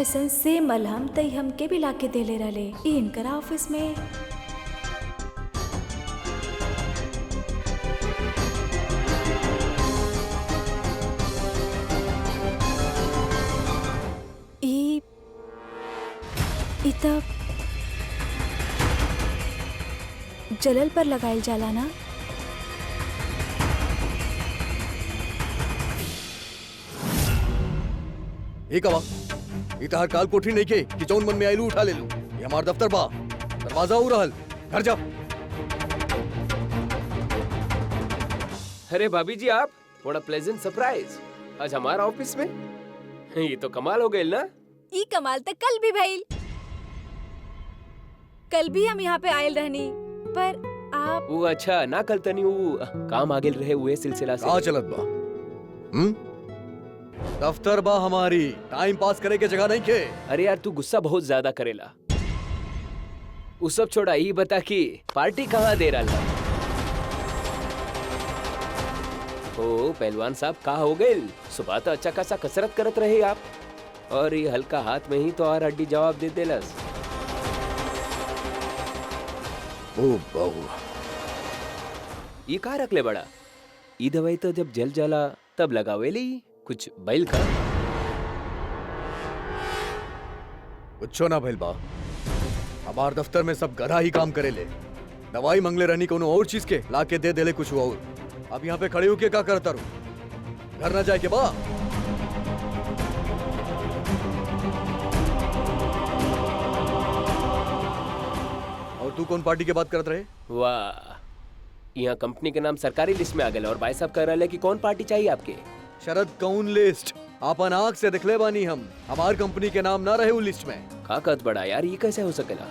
ऐसन से मलहम तई हमके भी लाके देले रहले ई इनकरा ऑफिस में। ई तब जलल पर लगाइल जाला ना। ये कवा ये तहार काल कोठी नहीं के कि जौन मन में आइलू उठा ले लू। ये हमार दफ्तर बा, दरवाजा उ रहल, घर जा। अरे भाभी जी आप, बड़ा प्लेजेंट सरप्राइज आज हमारा ऑफिस में। ये तो कमाल हो गई ना। ई कमाल तक कल भी भइल। कल भी हम यहाँ पे आयल रहनी, पर आप वो अच्छा ना कल तनी वो काम आगे रहे हुए सिलसिला से। का चलत बा? दफ्तर बा हमारी, टाइम पास करे के जगह नहीं के। अरे यार तू गुस्सा बहुत ज्यादा करेला। वो सब छोड़ा, ये बता कि पार्टी कहाँ दे रहा। ओ पहलवान साहब कहाँ हो गए? सुबह तो अच्छा खासा कसरत करत रहे आप, और ये हल्का हाथ में ही तो और हड्डी जवाब दे देलस। ओ बहू, ये कहाँ रख ले बड़ा? ये दवाई तो जब जल जाला तब लगावे ली, कुछ बैल का। कुछो ना भइल बा। हमार दफ्तर में सब गधा ही काम करे ले। दवाई मंगले रहनी कोनो और चीज के लाके दे देले कुछ और। अब यहाँ पे खड़े होके क्या करता रू? घर ना जाए के बा? और तू कौन पार्टी के बात करत रहे? वाह, यहाँ कंपनी के नाम सरकारी लिस्ट में आ गए और भाई साहब कह रहे कि कौन पार्टी चाहिए आपके। शरद कौन लिस्ट? आपन आँख से दिखले बानी हम। हमार कंपनी के नाम ना रहे वो लिस्ट में। का कद बड़ा यार, ये कैसे हो सकेला?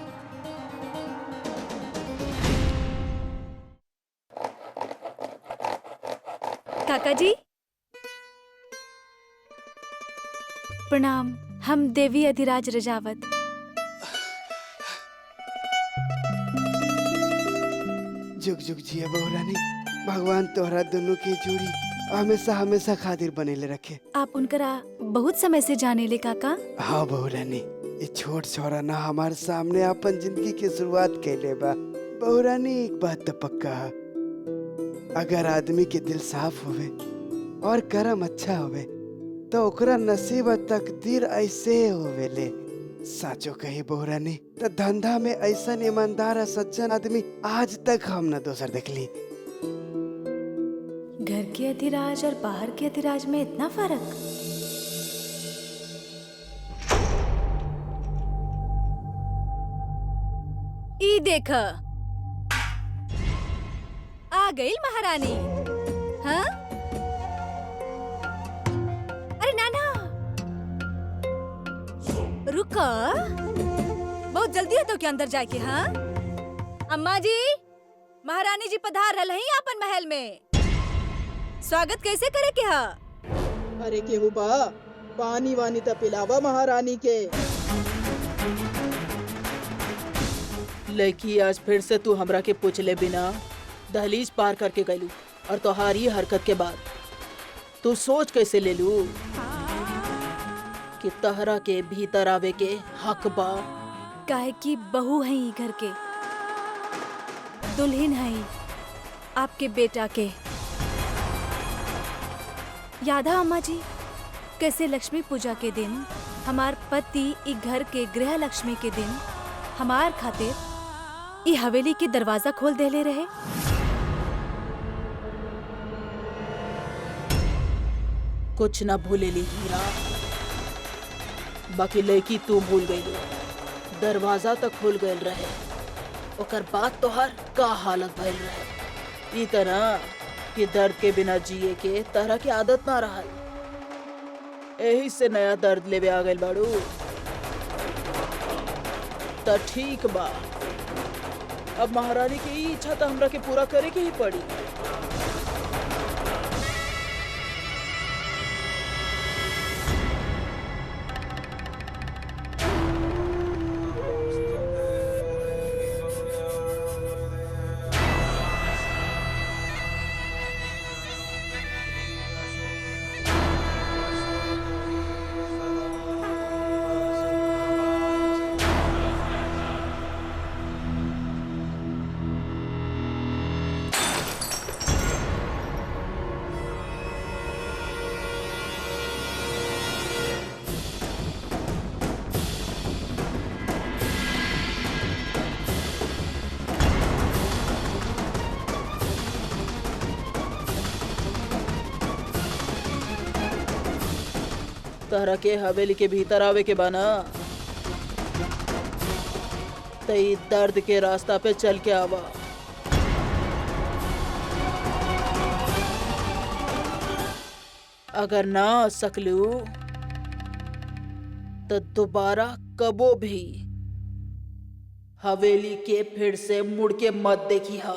काका जी प्रणाम। हम देवी अधिराज रजावत। जुग जुग जिया बहू रानी, भगवान तोहरा दोनों की जोड़ी हमेशा हमेशा खातिर बनेले रखे। आप उनकरा बहुत समय से जाने ले काका। हाँ बहू रानी, ये छोट छोरा ना हमारे सामने अपन जिंदगी की शुरुआत कैले बा। बहू रानी एक बात तो पक्का है, अगर आदमी के दिल साफ होवे और कर्म अच्छा होवे तो ओकरा नसीब और तकदीर ऐसे होवेले। साचो कही बहू रानी, तो धंधा में ऐसा ईमानदार और सज्जन आदमी आज तक हम न दोसर देखली। घर के अधिराज और बाहर के अधिराज में इतना फर्क? ई देख, आ गई महारानी। हाँ? अरे नाना रुका, बहुत जल्दी है तो क्या अंदर जाके? हाँ अम्मा जी, महारानी जी पधार रहे हैं अपन महल में। स्वागत कैसे करे के? हा अरे केहू बा, पानी वानी त पिलावा महारानी के। लड़की, आज फिर से तू हमरा के पूछले बिना दहलीज पार करके गलू, और तोहारी हरकत के बाद तू सोच कैसे ले लू कि तहरा के भीतर आवे के हक बा? काहे की बहू है ई घर के, दुल्हन है आपके बेटा के। याद है अम्मा जी, कैसे लक्ष्मी पूजा के दिन हमार पति ई घर के गृह लक्ष्मी के दिन हमार खातिर ई हवेली के दरवाजा खोल देले रहे। कुछ न भूलेली हीरा, बाकी लड़की तू भूल गई। दरवाजा तक खुल गए रहे, ओकर बाद तोहर का हालत भइल रहे। ई तरह कि दर्द के बिना जिए के तरह की आदत ना रहल, यही से नया दर्द लेवे आ गइल बाड़ू। त ठीक बा, अब महारानी की ई इच्छा तो हमरा के पूरा करे के ही पड़ी। तहरा के हवेली के भीतर आवे के बाना तई दर्द के रास्ता पे चल के आवा। अगर ना आ सकलू तो दोबारा कबो भी हवेली के फिर से मुड़ के मत देखी हा।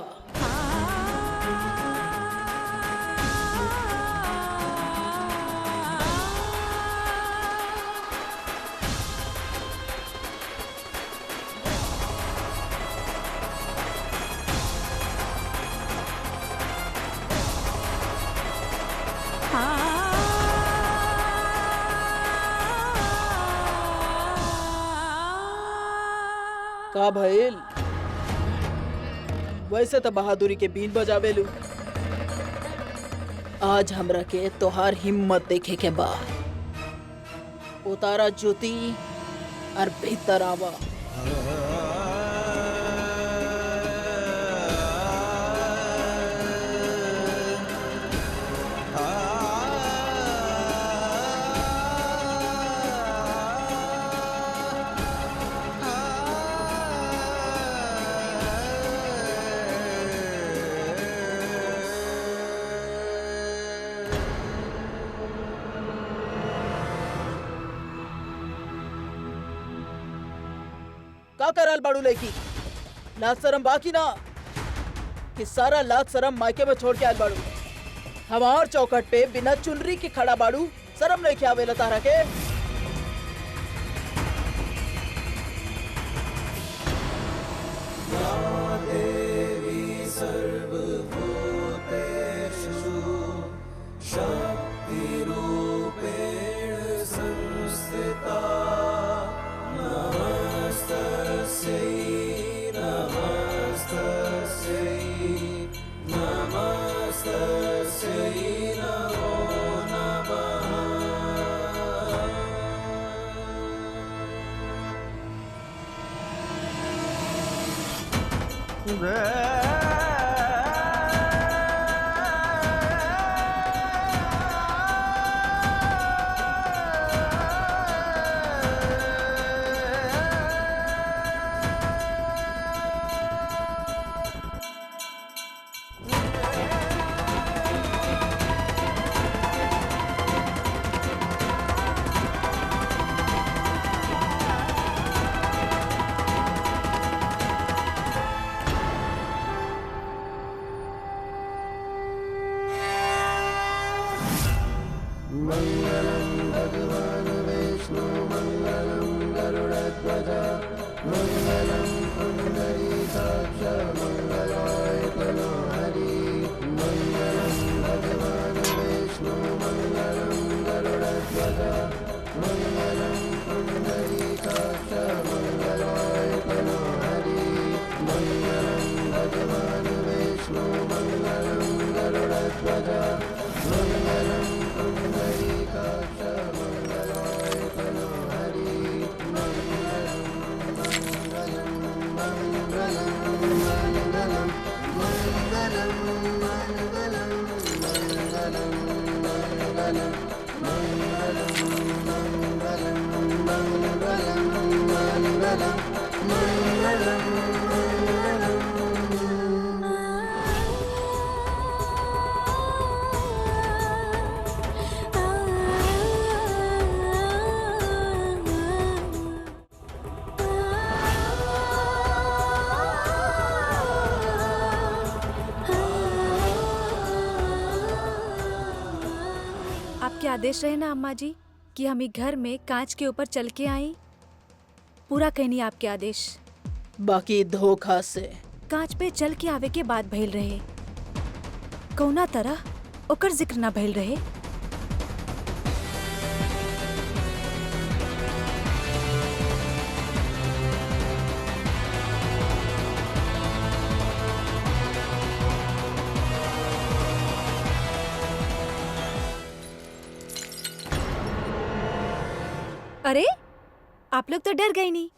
का भइल? वैसे तो बहादुरी के बीन बजावेलू, आज हमरा के तोहार हिम्मत देखे के बा। उतारा जूती और भीतर आवा। का करल बाड़ू लड़की? लाज शरम बाकी ना कि सारा लाज शरम मायके में छोड़ के आयल बाड़ू। हमार चौकट पे बिना चुनरी के खड़ा बाड़ू, शरम नहीं के आवेला तारा के? आपके आदेश रहे ना अम्मा जी कि हम ही घर में कांच के ऊपर चल के आई। पूरा कहनी आपके आदेश। बाकी धोखा से कांच पे चल के आवे के बाद भइल रहे, कौना तरह ओकर जिक्र ना भइल रहे। अरे आप लोग तो डर गए नहीं।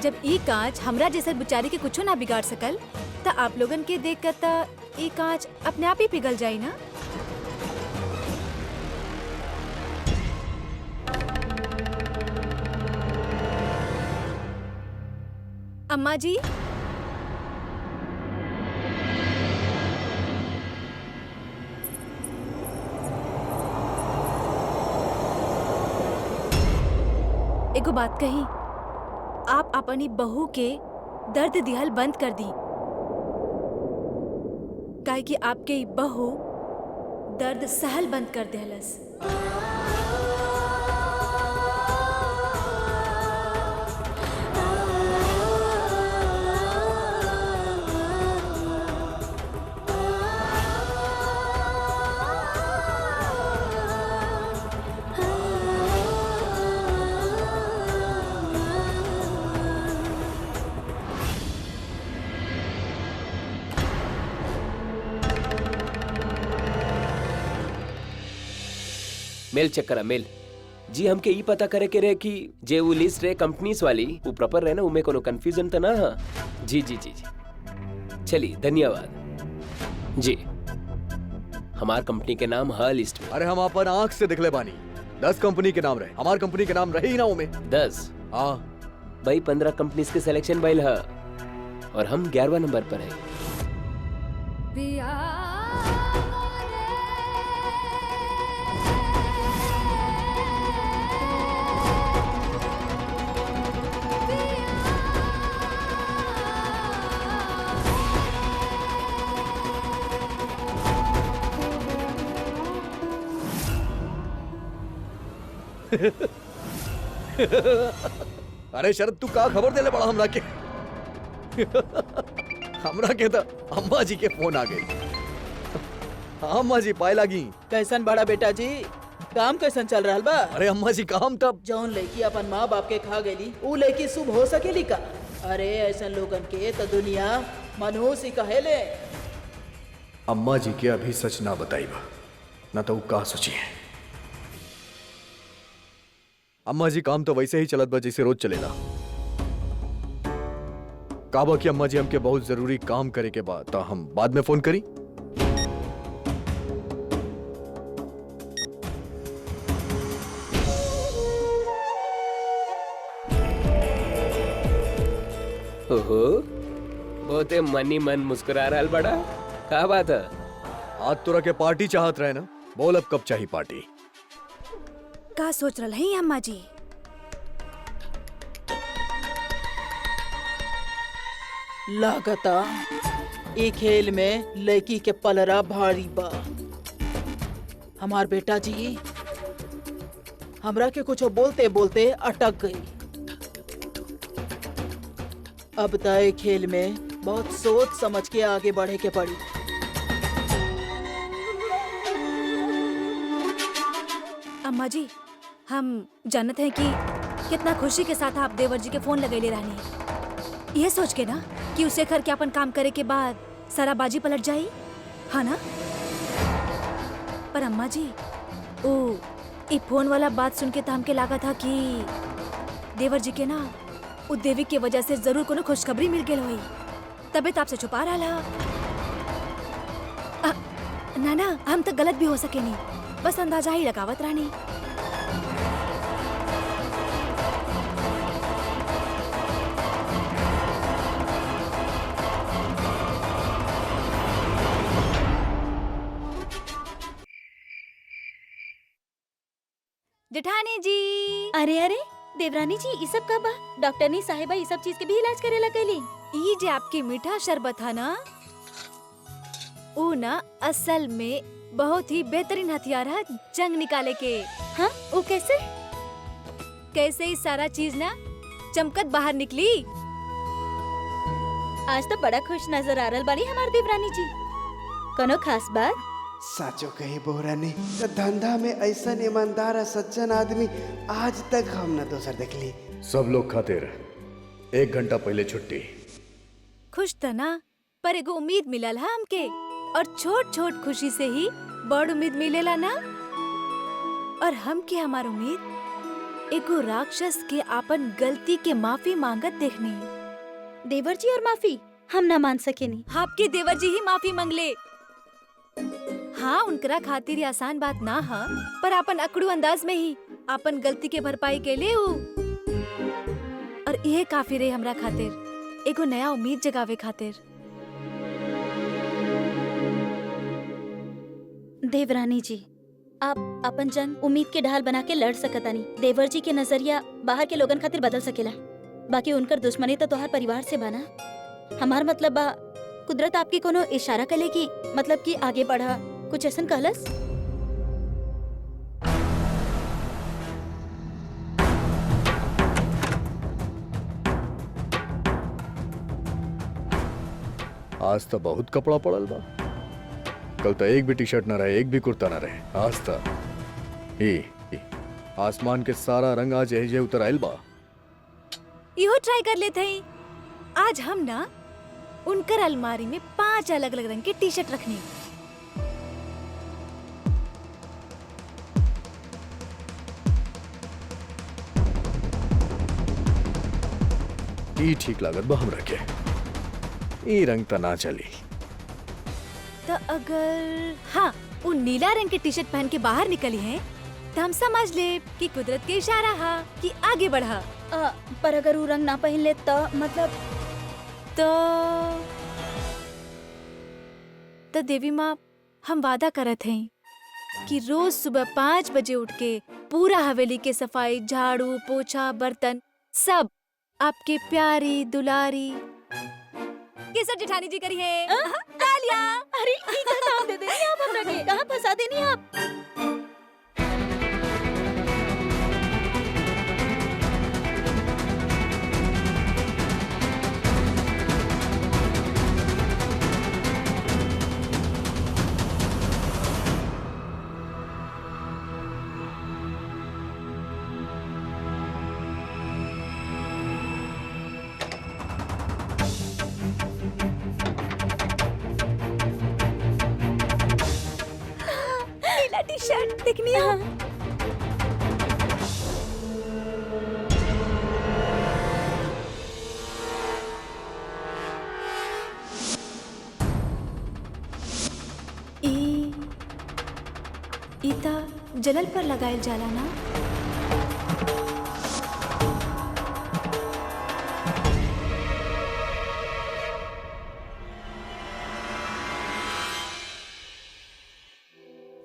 जब ई कांच हमरा जैसे बेचारी के कुछो ना बिगाड़ सकल तो आप लोगन के देख कर तो ई कांच अपने आप ही पिघल जाई ना। अम्मा जी, एगो बात कही, आप अपनी बहू के दर्द दिहल बंद कर दी, काहे कि आपके ई बहू दर्द सहल बंद कर देहलस। मेल चेक करा मेल। जी हमके ई पता करे के रहे कि जे वो लिस्ट रहे कंपनीज वाली वो प्रॉपर रहे ना, उमे कोनो कंफ्यूजन तो ना। हाँ जी जी जी जी, चलिए धन्यवाद जी। हमार कंपनी के नाम है लिस्ट में। अरे हम अपन आंख से दिखले बानी 10 कंपनी के नाम रहे, हमार कंपनी के नाम रहे ही ना उमे। 10 हाँ भाई 15 कंपनीज के सिलेक्शन भइल है और हम 11वां नंबर पर है। पिया अरे शरद तू का खबर देले बड़ा हमरा के? हमरा के तो अम्मा जी के फोन आ गई। अम्मा जी पाए लागी। कैसन बड़ा बेटा जी, काम कैसन चल रहा बा? अरे अम्मा जी काम तब जौन लड़की अपन माँ बाप के खा गई ऊ लड़की शुभ हो सकेली का? अरे ऐसा लोगन के तो दुनिया मनहूस ही कहेले। अम्मा जी के अभी सच ना बताई बा, ना तो का सोची है। अम्मा जी काम तो वैसे ही चलत बा जैसे रोज चलेला। काबा की अम्मा जी हमके बहुत जरूरी काम करे के बाद तो हम बाद में फोन करी। ओहो बहुते मन ही मन मुस्कुरा रहा बड़ा, का बात है? आज तोरा के पार्टी चाहत रहे ना, बोल अब कब चाहिए पार्टी? का सोच रहा है अम्मा जी? लागता ए खेल में लड़की के पलरा भारी बा। हमार बेटा जी हमरा के कुछ बोलते बोलते अटक गई। अब तय खेल में बहुत सोच समझ के आगे बढ़े के पड़ी। अम्मा जी, हम जानते हैं कि कितना खुशी के साथ आप देवर जी के फोन लगेले रहनी, ये सोच के ना कि उसे घर के अपन काम करे के बाद सारा बाजी पलट जाई, हाँ ना? पर अम्मा जी, ओ ई फोन वाला बात सुन के तो हमके लगा था कि देवर जी के ना उ देवी के वजह से जरूर कोनो खुशखबरी मिल गेल होई, तबे तो आपसे छुपा रहा। ना ना, हम तो गलत भी हो सके नहीं, बस अंदाजा ही लगावत रानी। जेठानी जी। अरे अरे देवरानी जी, ई सब का बा? डॉक्टर नी साहिबा ई सब चीज के भी इलाज करेला कैली? ई जे आपके मीठा शरबत है ना, वो ना असल में बहुत ही बेहतरीन हथियार है जंग निकाले के। हाँ, वो कैसे? कैसे ही सारा चीज ना चमकत बाहर निकली। आज तो बड़ा खुश नजर आ रहल बानी हमार देवरानी जी। कोनो खास बात? साचो कही बोरानी, तो धंधा में ऐसा ईमानदार और सज्जन आदमी आज तक हम न दोसर देखली। सब लोग खातिर 1 घंटा पहले छुट्टी। खुश था ना, पर एगो उम्मीद मिलल है हमके, और छोट छोट खुशी से ही बड़ उम्मीद मिलेला ना। और हम के हमार उम्मीद एगो राक्षस के आपन गलती के माफी मांगत देखनी। देवर जी और माफी हम ना मान सकेनी। आपके देवर जी ही माफी मांगले। हाँ, उनकरा खातिर ये आसान बात ना है, पर अपन अकड़ू अंदाज में ही अपन गलती के भरपाई के लिए और यह काफी रहे हमरा खातिर। एगो नया उम्मीद जगावे खातिर। देवरानी जी, आप अपन जंग उम्मीद के ढाल बना के लड़ सकतानी। देवर जी के नजरिया बाहर के लोगन खातिर बदल सकेला, बाकी उनकर दुश्मनी तो तोहार परिवार से बना। हमार मतलब बा कुदरत आपकी कोनो इशारा करेगी, मतलब कि आगे बढ़ा, कुछ ऐसा कहलस? आज तो बहुत कपड़ा पड़ल बा। कल तो एक भी टी शर्ट ना रहे, एक भी कुर्ता ना रहे। आज तो ई आसमान के सारा रंग आज यही उतर आयल बा। इहो ट्राई कर लेते हैं। आज हम ना उनकर अलमारी में 5 अलग अलग रंग के टी शर्ट रखनी। ई ठीक लागत बा हमरा के। ई रंग तो ना चली। तो अगर हाँ वो नीला रंग के टी शर्ट पहन के बाहर निकली हैं, तो हम समझ ले कि कुदरत के इशारा हा कि आगे बढ़ा। पर अगर वो रंग ना पहन ले तो मतलब तो देवी माँ हम वादा करत हैं कि रोज सुबह 5 बजे उठ के पूरा हवेली के सफाई, झाड़ू पोछा, बर्तन सब आपके प्यारी दुलारी केसर जेठानी जी करी है। तालियां। अरे ई का नाम दे देनी आप हमरा के, कहां फंसा देनी आप? टी शर्ट देखनी है। इता जलल पर लगायल जाला ना।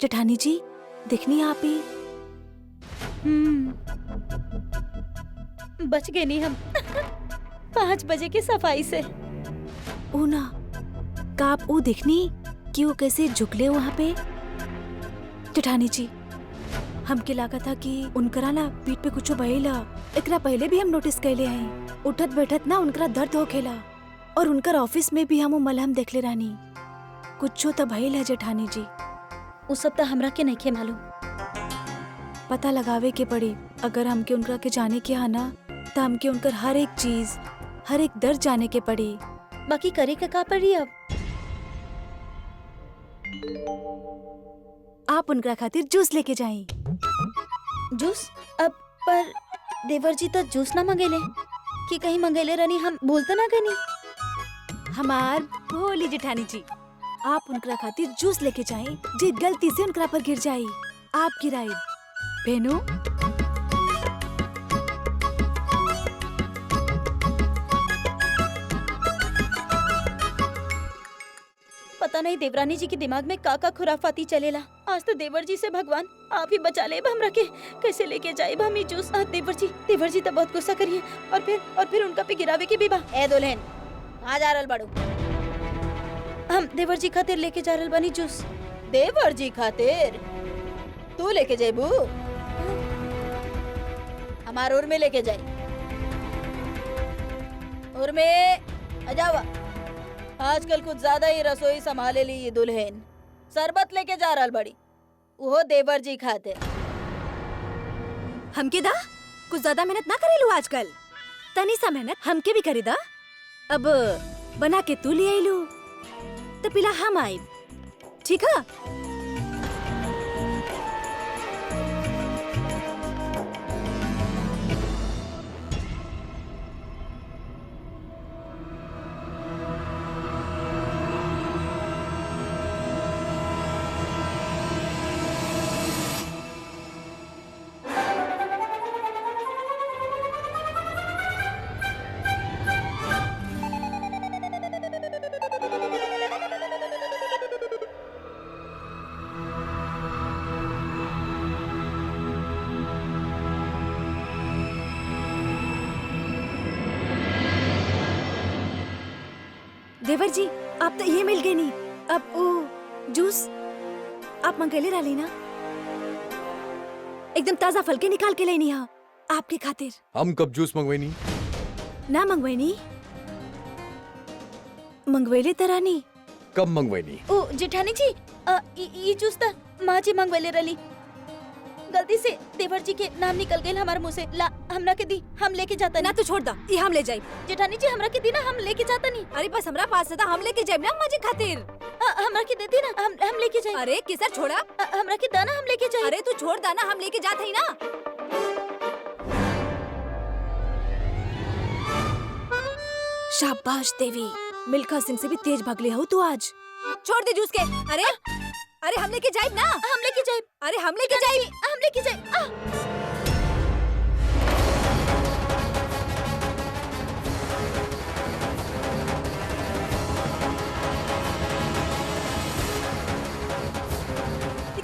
जेठानी जी देखनी आप ही। बच गए नहीं हम 5 बजे की सफाई से। ओ ना का आप वो देखनी कि वो कैसे झुकले वहाँ पे। जेठानी जी हमके लगा था कि उनकरा ना पीठ पे कुछ भइला। एकरा पहले भी हम नोटिस कैले हैं। उठत बैठत ना उनकरा दर्द हो खेला, और उनकर ऑफिस में भी हम मलहम देखले रानी। कुछो तो भइल है जेठानी जी। उ सब तो हमरा के नहीं मालूम। पता लगावे के पड़ी। अगर हमके उनकरा के जाने के आना तो हमके उनकर हर एक चीज, हर एक दर्द जाने के पड़ी। बाकी करे का पड़ी अब? आप उनकरा खातिर जूस लेके जाई। जूस? अब पर देवर जी तो जूस ना मंगेले कि कहीं मंगेले रहनी, हम भूलते ना गनी। हमार भोली जेठानी जी, आप उनकरा खातिर जूस लेके जाएं जे गलती से उनकरा पर गिर जाई। आप गिराई बेनू। पता नहीं देवरानी जी के दिमाग में का खुराफाती चलेला। आज तो देवर जी से भगवान आप ही बचा ले। हम रखे कैसे लेके जाए हम ही जूस। देवर जी तो बहुत गुस्सा करिए, और फिर उनका पे गिरावे की भी बा। ए दुल्हन कहाँ जा रहल बाड़ू? हम देवर जी खातिर लेके जा रहल बानी जूस। देवर जी खातिर तू लेके जाबू? हमार उर में लेके जाए। उर में अजावा आजकल कुछ ज्यादा ही रसोई संभाले ली ये दुल्हन। शरबत लेके जा रहल बड़ी, वो देवर जी खातिर। हमके दा कुछ ज्यादा मेहनत ना करेलू आजकल। तनी सा मेहनत हमके भी करी दा। अब बना के तू ले आईलू तो पिला हम आई, ठीक है? देवर जी आप तो ये मिल गए नहीं। अब वो जूस आप मंगेले डाली ना, एकदम ताजा फल के निकाल के लेनी है आपके खातिर। हम कब जूस मंगवाई नहीं? ना मंगवाई नहीं, मंगवेले तरह नहीं। कब मंगवाई नहीं? ओ जेठानी जी, ये जूस त माँ जी मंगवेले रली। गलती से देवर जी के नाम निकल गए हमारे मुंह से। ला हमरा के दी, हम लेके जाता ना नहीं। तू छोड़ दा, ये हम ले जाई। जेठानी जी हमरा के दी ना, हम लेके जाता नहीं। अरे बस हमरा पास था, हम लेके जाए ना माँ जी खातिर। हमरा के दे दी ना, हम लेके जाए। अरे केसर छोड़ा। हमरा के दाना हम लेके जाए। अरे तू छोड़ दा ना, हम लेके जाते ही ना। शाबाश देवी, मिल्खा सिंह से भी तेज भागले हो तू आज। छोड़ दे जूस के। अरे अरे हम लेके जाए ना, हम लेके जाए। अरे हम लेके जाए, हम लेके जाए।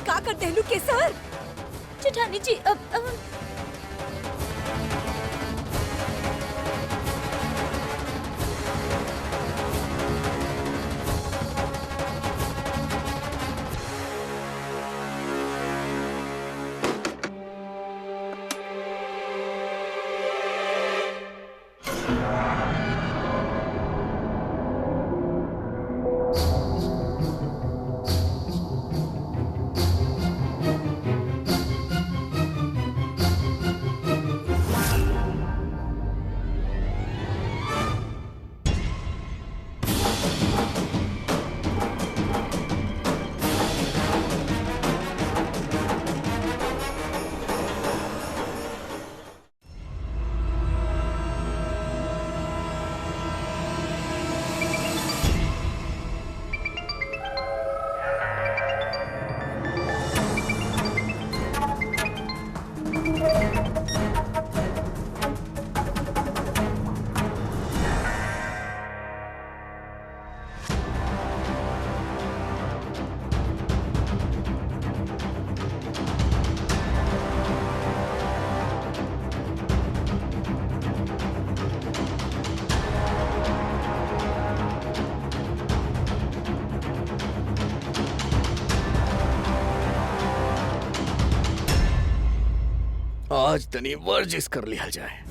का कर देलू केसर? जेठानी जी अब आज तनी वर्जिश कर लिया जाए।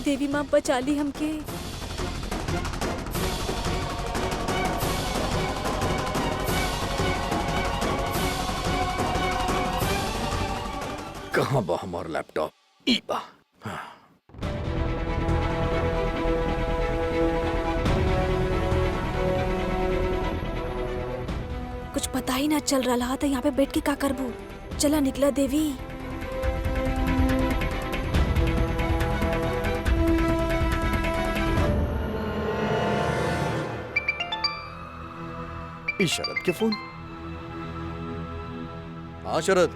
देवी माँ बचा ली हमके। कहाँ बा हमार लैपटॉप? ई बा। हाँ। कुछ पता ही ना चल रहा था यहाँ पे बैठ के का करबू। चला निकला देवी। ई शरद के फोन। हाँ शरद।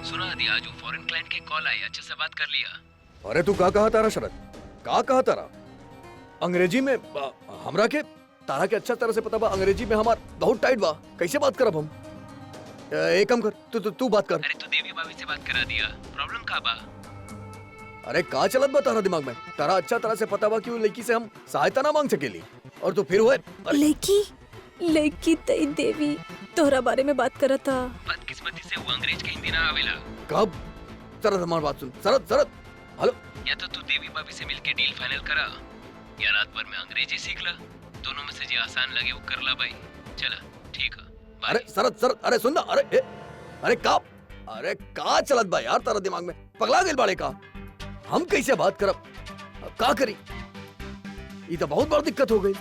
सुना दी, आज वो फॉरेन क्लाइंट के कॉल आई, अच्छे से बात कर लिया। अरे तू का कहा तारा शरद? का कहा तारा? अंग्रेजी में हमरा के तारा के अच्छा तरह से पता बा। अंग्रेजी में हमार बहुत टाइट बा, कैसे बात करब हम? एक काम कर, तू बात कर। अरे तू देवी भाभी से बात करा दिया, प्रॉब्लम का बा? अरे का चलत बा तारा दिमाग में? तारा अच्छा तरह से पता बा कि वो लड़की से हम सहायता ना मांग सकेली, और तू फिर हुए लड़की तई देवी तोहरा बारे में बात करत था। बदकिस्मती से वो अंग्रेज के हिंदी ना आवेला। कब? शरद हमारी बात सुन। शरद हेलो। या तो तू देवी भाभी से मिलके डील फाइनल करा, या रात भर में अंग्रेजी सीख ला। दोनों में से जो आसान लगे वो कर ला भाई। चला ठीक है। अरे शरद अरे सुन ना। अरे का चलत बा यार तारा दिमाग में? पगला गेल बाड़े का? हम कैसे बात करब? अब का करी? ये तो बहुत बड़ दिक्कत हो गई।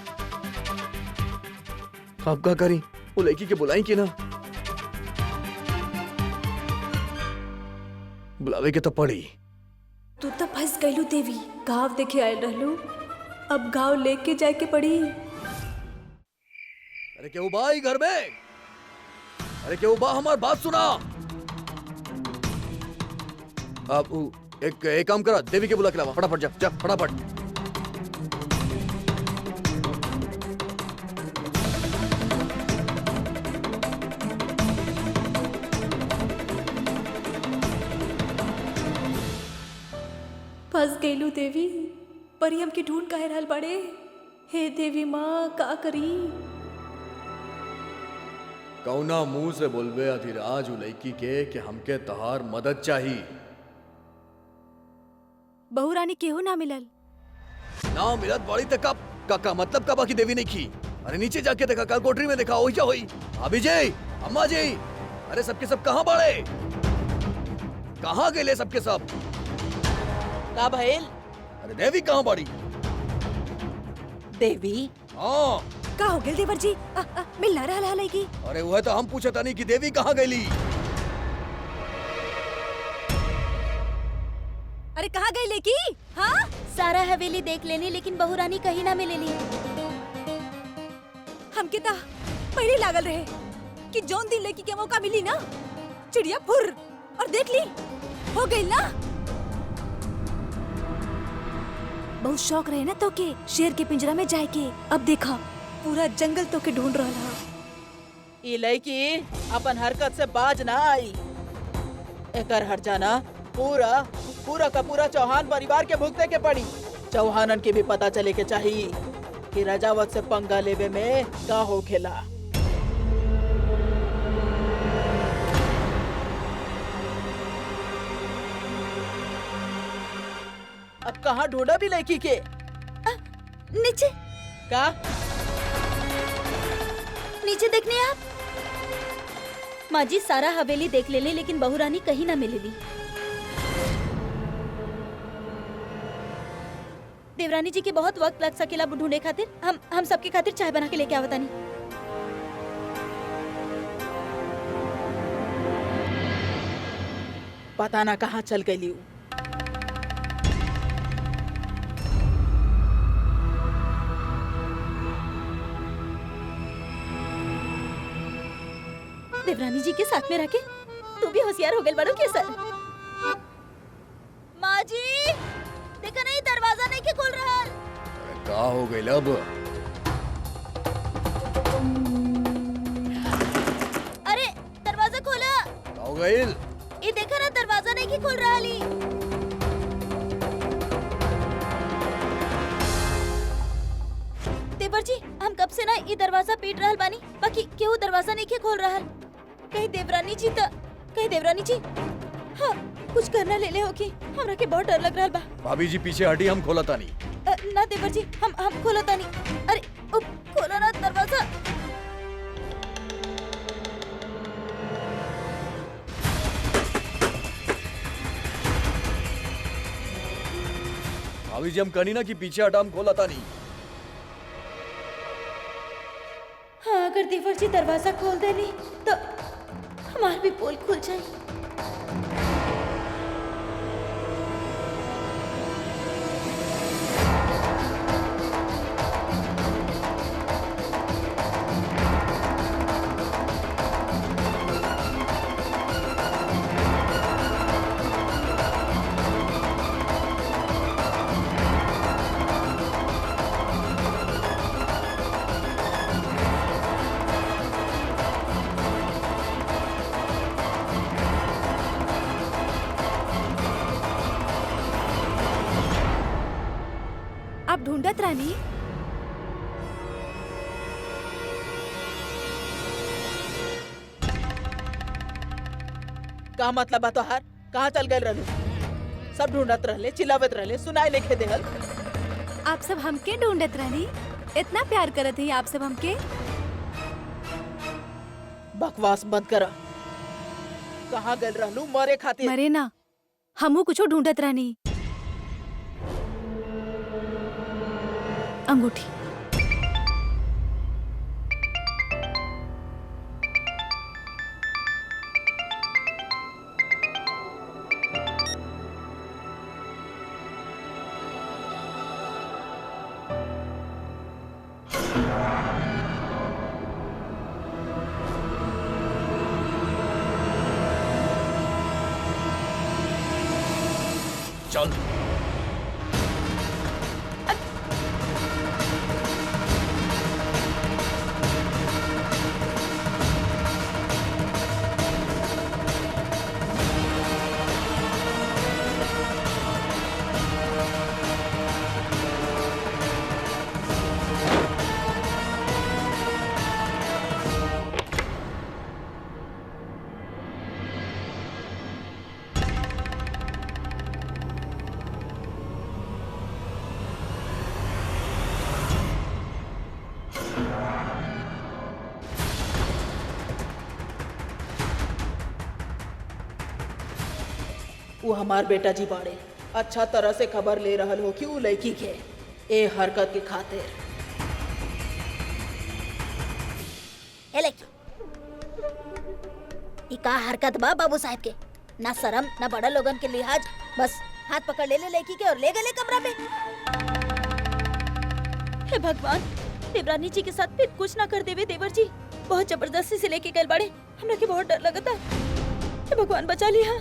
अब का करी? वो लड़की के बुलाई कि ना? बुलावे के तो पड़ी। तू तो फंस गईलू देवी। गाँव देखे आयल रहलू, अब गाँव लेके जाए के पड़ी। अरे क्यों बा ई घर में? अरे क्यों बा? हमार बात सुना। अब एक काम करा, देवी के बुला के लावा। फटाफट जा जा फटाफट। फंस गईलू देवी। परी हमके ढूंढ काहे रहल बाड़े? हे देवी माँ, का करी? कौना मुंह से बोलबे अधिराज उ लड़की के कि हमके तहार मदद चाहिए? बहू रानी केहू ना मिलल। ना मिलत बड़ी तक का मतलब का बाकी देवी नहीं की? अरे नीचे जाके देखा, कल कोठरी में देखा, वही क्या हुई? भाभी जी, अम्मा जी, अरे सबके सब कहाँ बाड़े? कहाँ गए सबके सब? का भइल? अरे देवी कहाँ बाड़ी? देवी? हाँ, का हो गेल देवर जी? मिल ना रहल है की? अरे वह तो हम पूछे था नहीं कि देवी कहाँ गई? अरे कहाँ गई लेकी? हाँ? सारा हवेली देख लेनी लेकिन बहू रानी कहीं ना मिलेली। हमके ता पहले लागल रहे कि जौन दिन लेकी के मौका मिली ना, चिड़िया फुर और देख ली, हो गई ना। बहुत शौक रहे ना तो के शेर के पिंजरा में जाए के। अब देखा पूरा जंगल तो के ढूंढ रहा। ई लड़की अपन हरकत से बाज ना आई। एकर हट जाना पूरा का पूरा चौहान परिवार के भुगते के पड़ी। चौहानन के भी पता चले के चाहिए कि राजावत से पंगा लेवे में का हो खेला। अब कहाँ ढूंढा भी लड़की के? नीचे का? नीचे देखने आप। माँ जी सारा हवेली देख लेली लेकिन बहू रानी कहीं ना मिलेली। देवरानी जी के बहुत वक्त लग सकेला ढूंढे खातिर। हम सबके खातिर चाय बना के लेके आवतानी। पता ना कहाँ चल गई। देवरानी जी के साथ में रखे तू भी होशियार हो गए बड़ो के सर। माँ जी देखा नहीं, दरवाजा नहीं के खोल रहा। अरे का हो गई अब? अरे दरवाजा खोला। का हो गई? ये देखा ना, दरवाजा नहीं के खोल रहा ली। देवर जी हम कब से ना ये दरवाजा पीट रहल बानी, बाकी केहू दरवाजा नहीं के खोल रहल। कहीं देवरानी जी हाँ कुछ करना ले ले होगी। हमरा के बहुत डर लग रहा बा। भाभी जी पीछे हटी, हम खोला था नहीं। ना देवर जी हम खोला तानी। अरे खोला ना दरवाजा। भाभी जी हम कहनी ना कि पीछे हटा, हम खोला था नहीं। हाँ अगर देवर जी दरवाजा खोल देनी तो हमार भी पोल खुल जाए। आप ढूंढत रानी? का मतलब है तोहार? कहाँ चल गए रहलू? सब ढूंढत रहले, चिल्लावत रहले, सुनाई लेके देहल। आप सब हमके ढूंढत रानी? इतना प्यार करत है आप सब हमके? बकवास बंद करा। कहाँ गए रहलू? मरे खातिर? मरे ना, हमू कुछो ढूंढत रानी। अंगूठी। चल। वो हमार बेटा जी बाड़े अच्छा तरह से खबर ले रहल हो कि वो लड़की के ए हरकत के खातिर। ए लड़की, ई का हरकत बा बाबू साहब के? ना शर्म ना बड़ा लोगन के लिहाज, बस हाथ पकड़ ले लड़की के और ले गए कमरा में। हे भगवान, देवरानी जी के साथ फिर कुछ ना कर देवे देवर जी। बहुत जबरदस्ती से लेके गए बाड़े, हमरा के बहुत डर लगता। हे भगवान बचा लिया।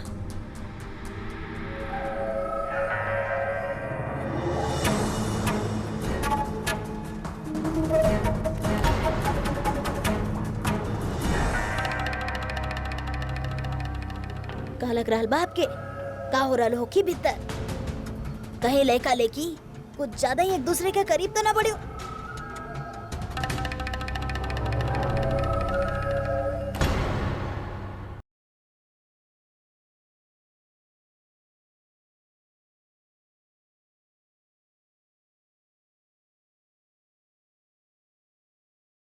का लग रहा बाप के का हो रहा हो की भीतर? कहे लड़का लेकी कुछ ज्यादा ही एक दूसरे के करीब तो ना बढ़ियो।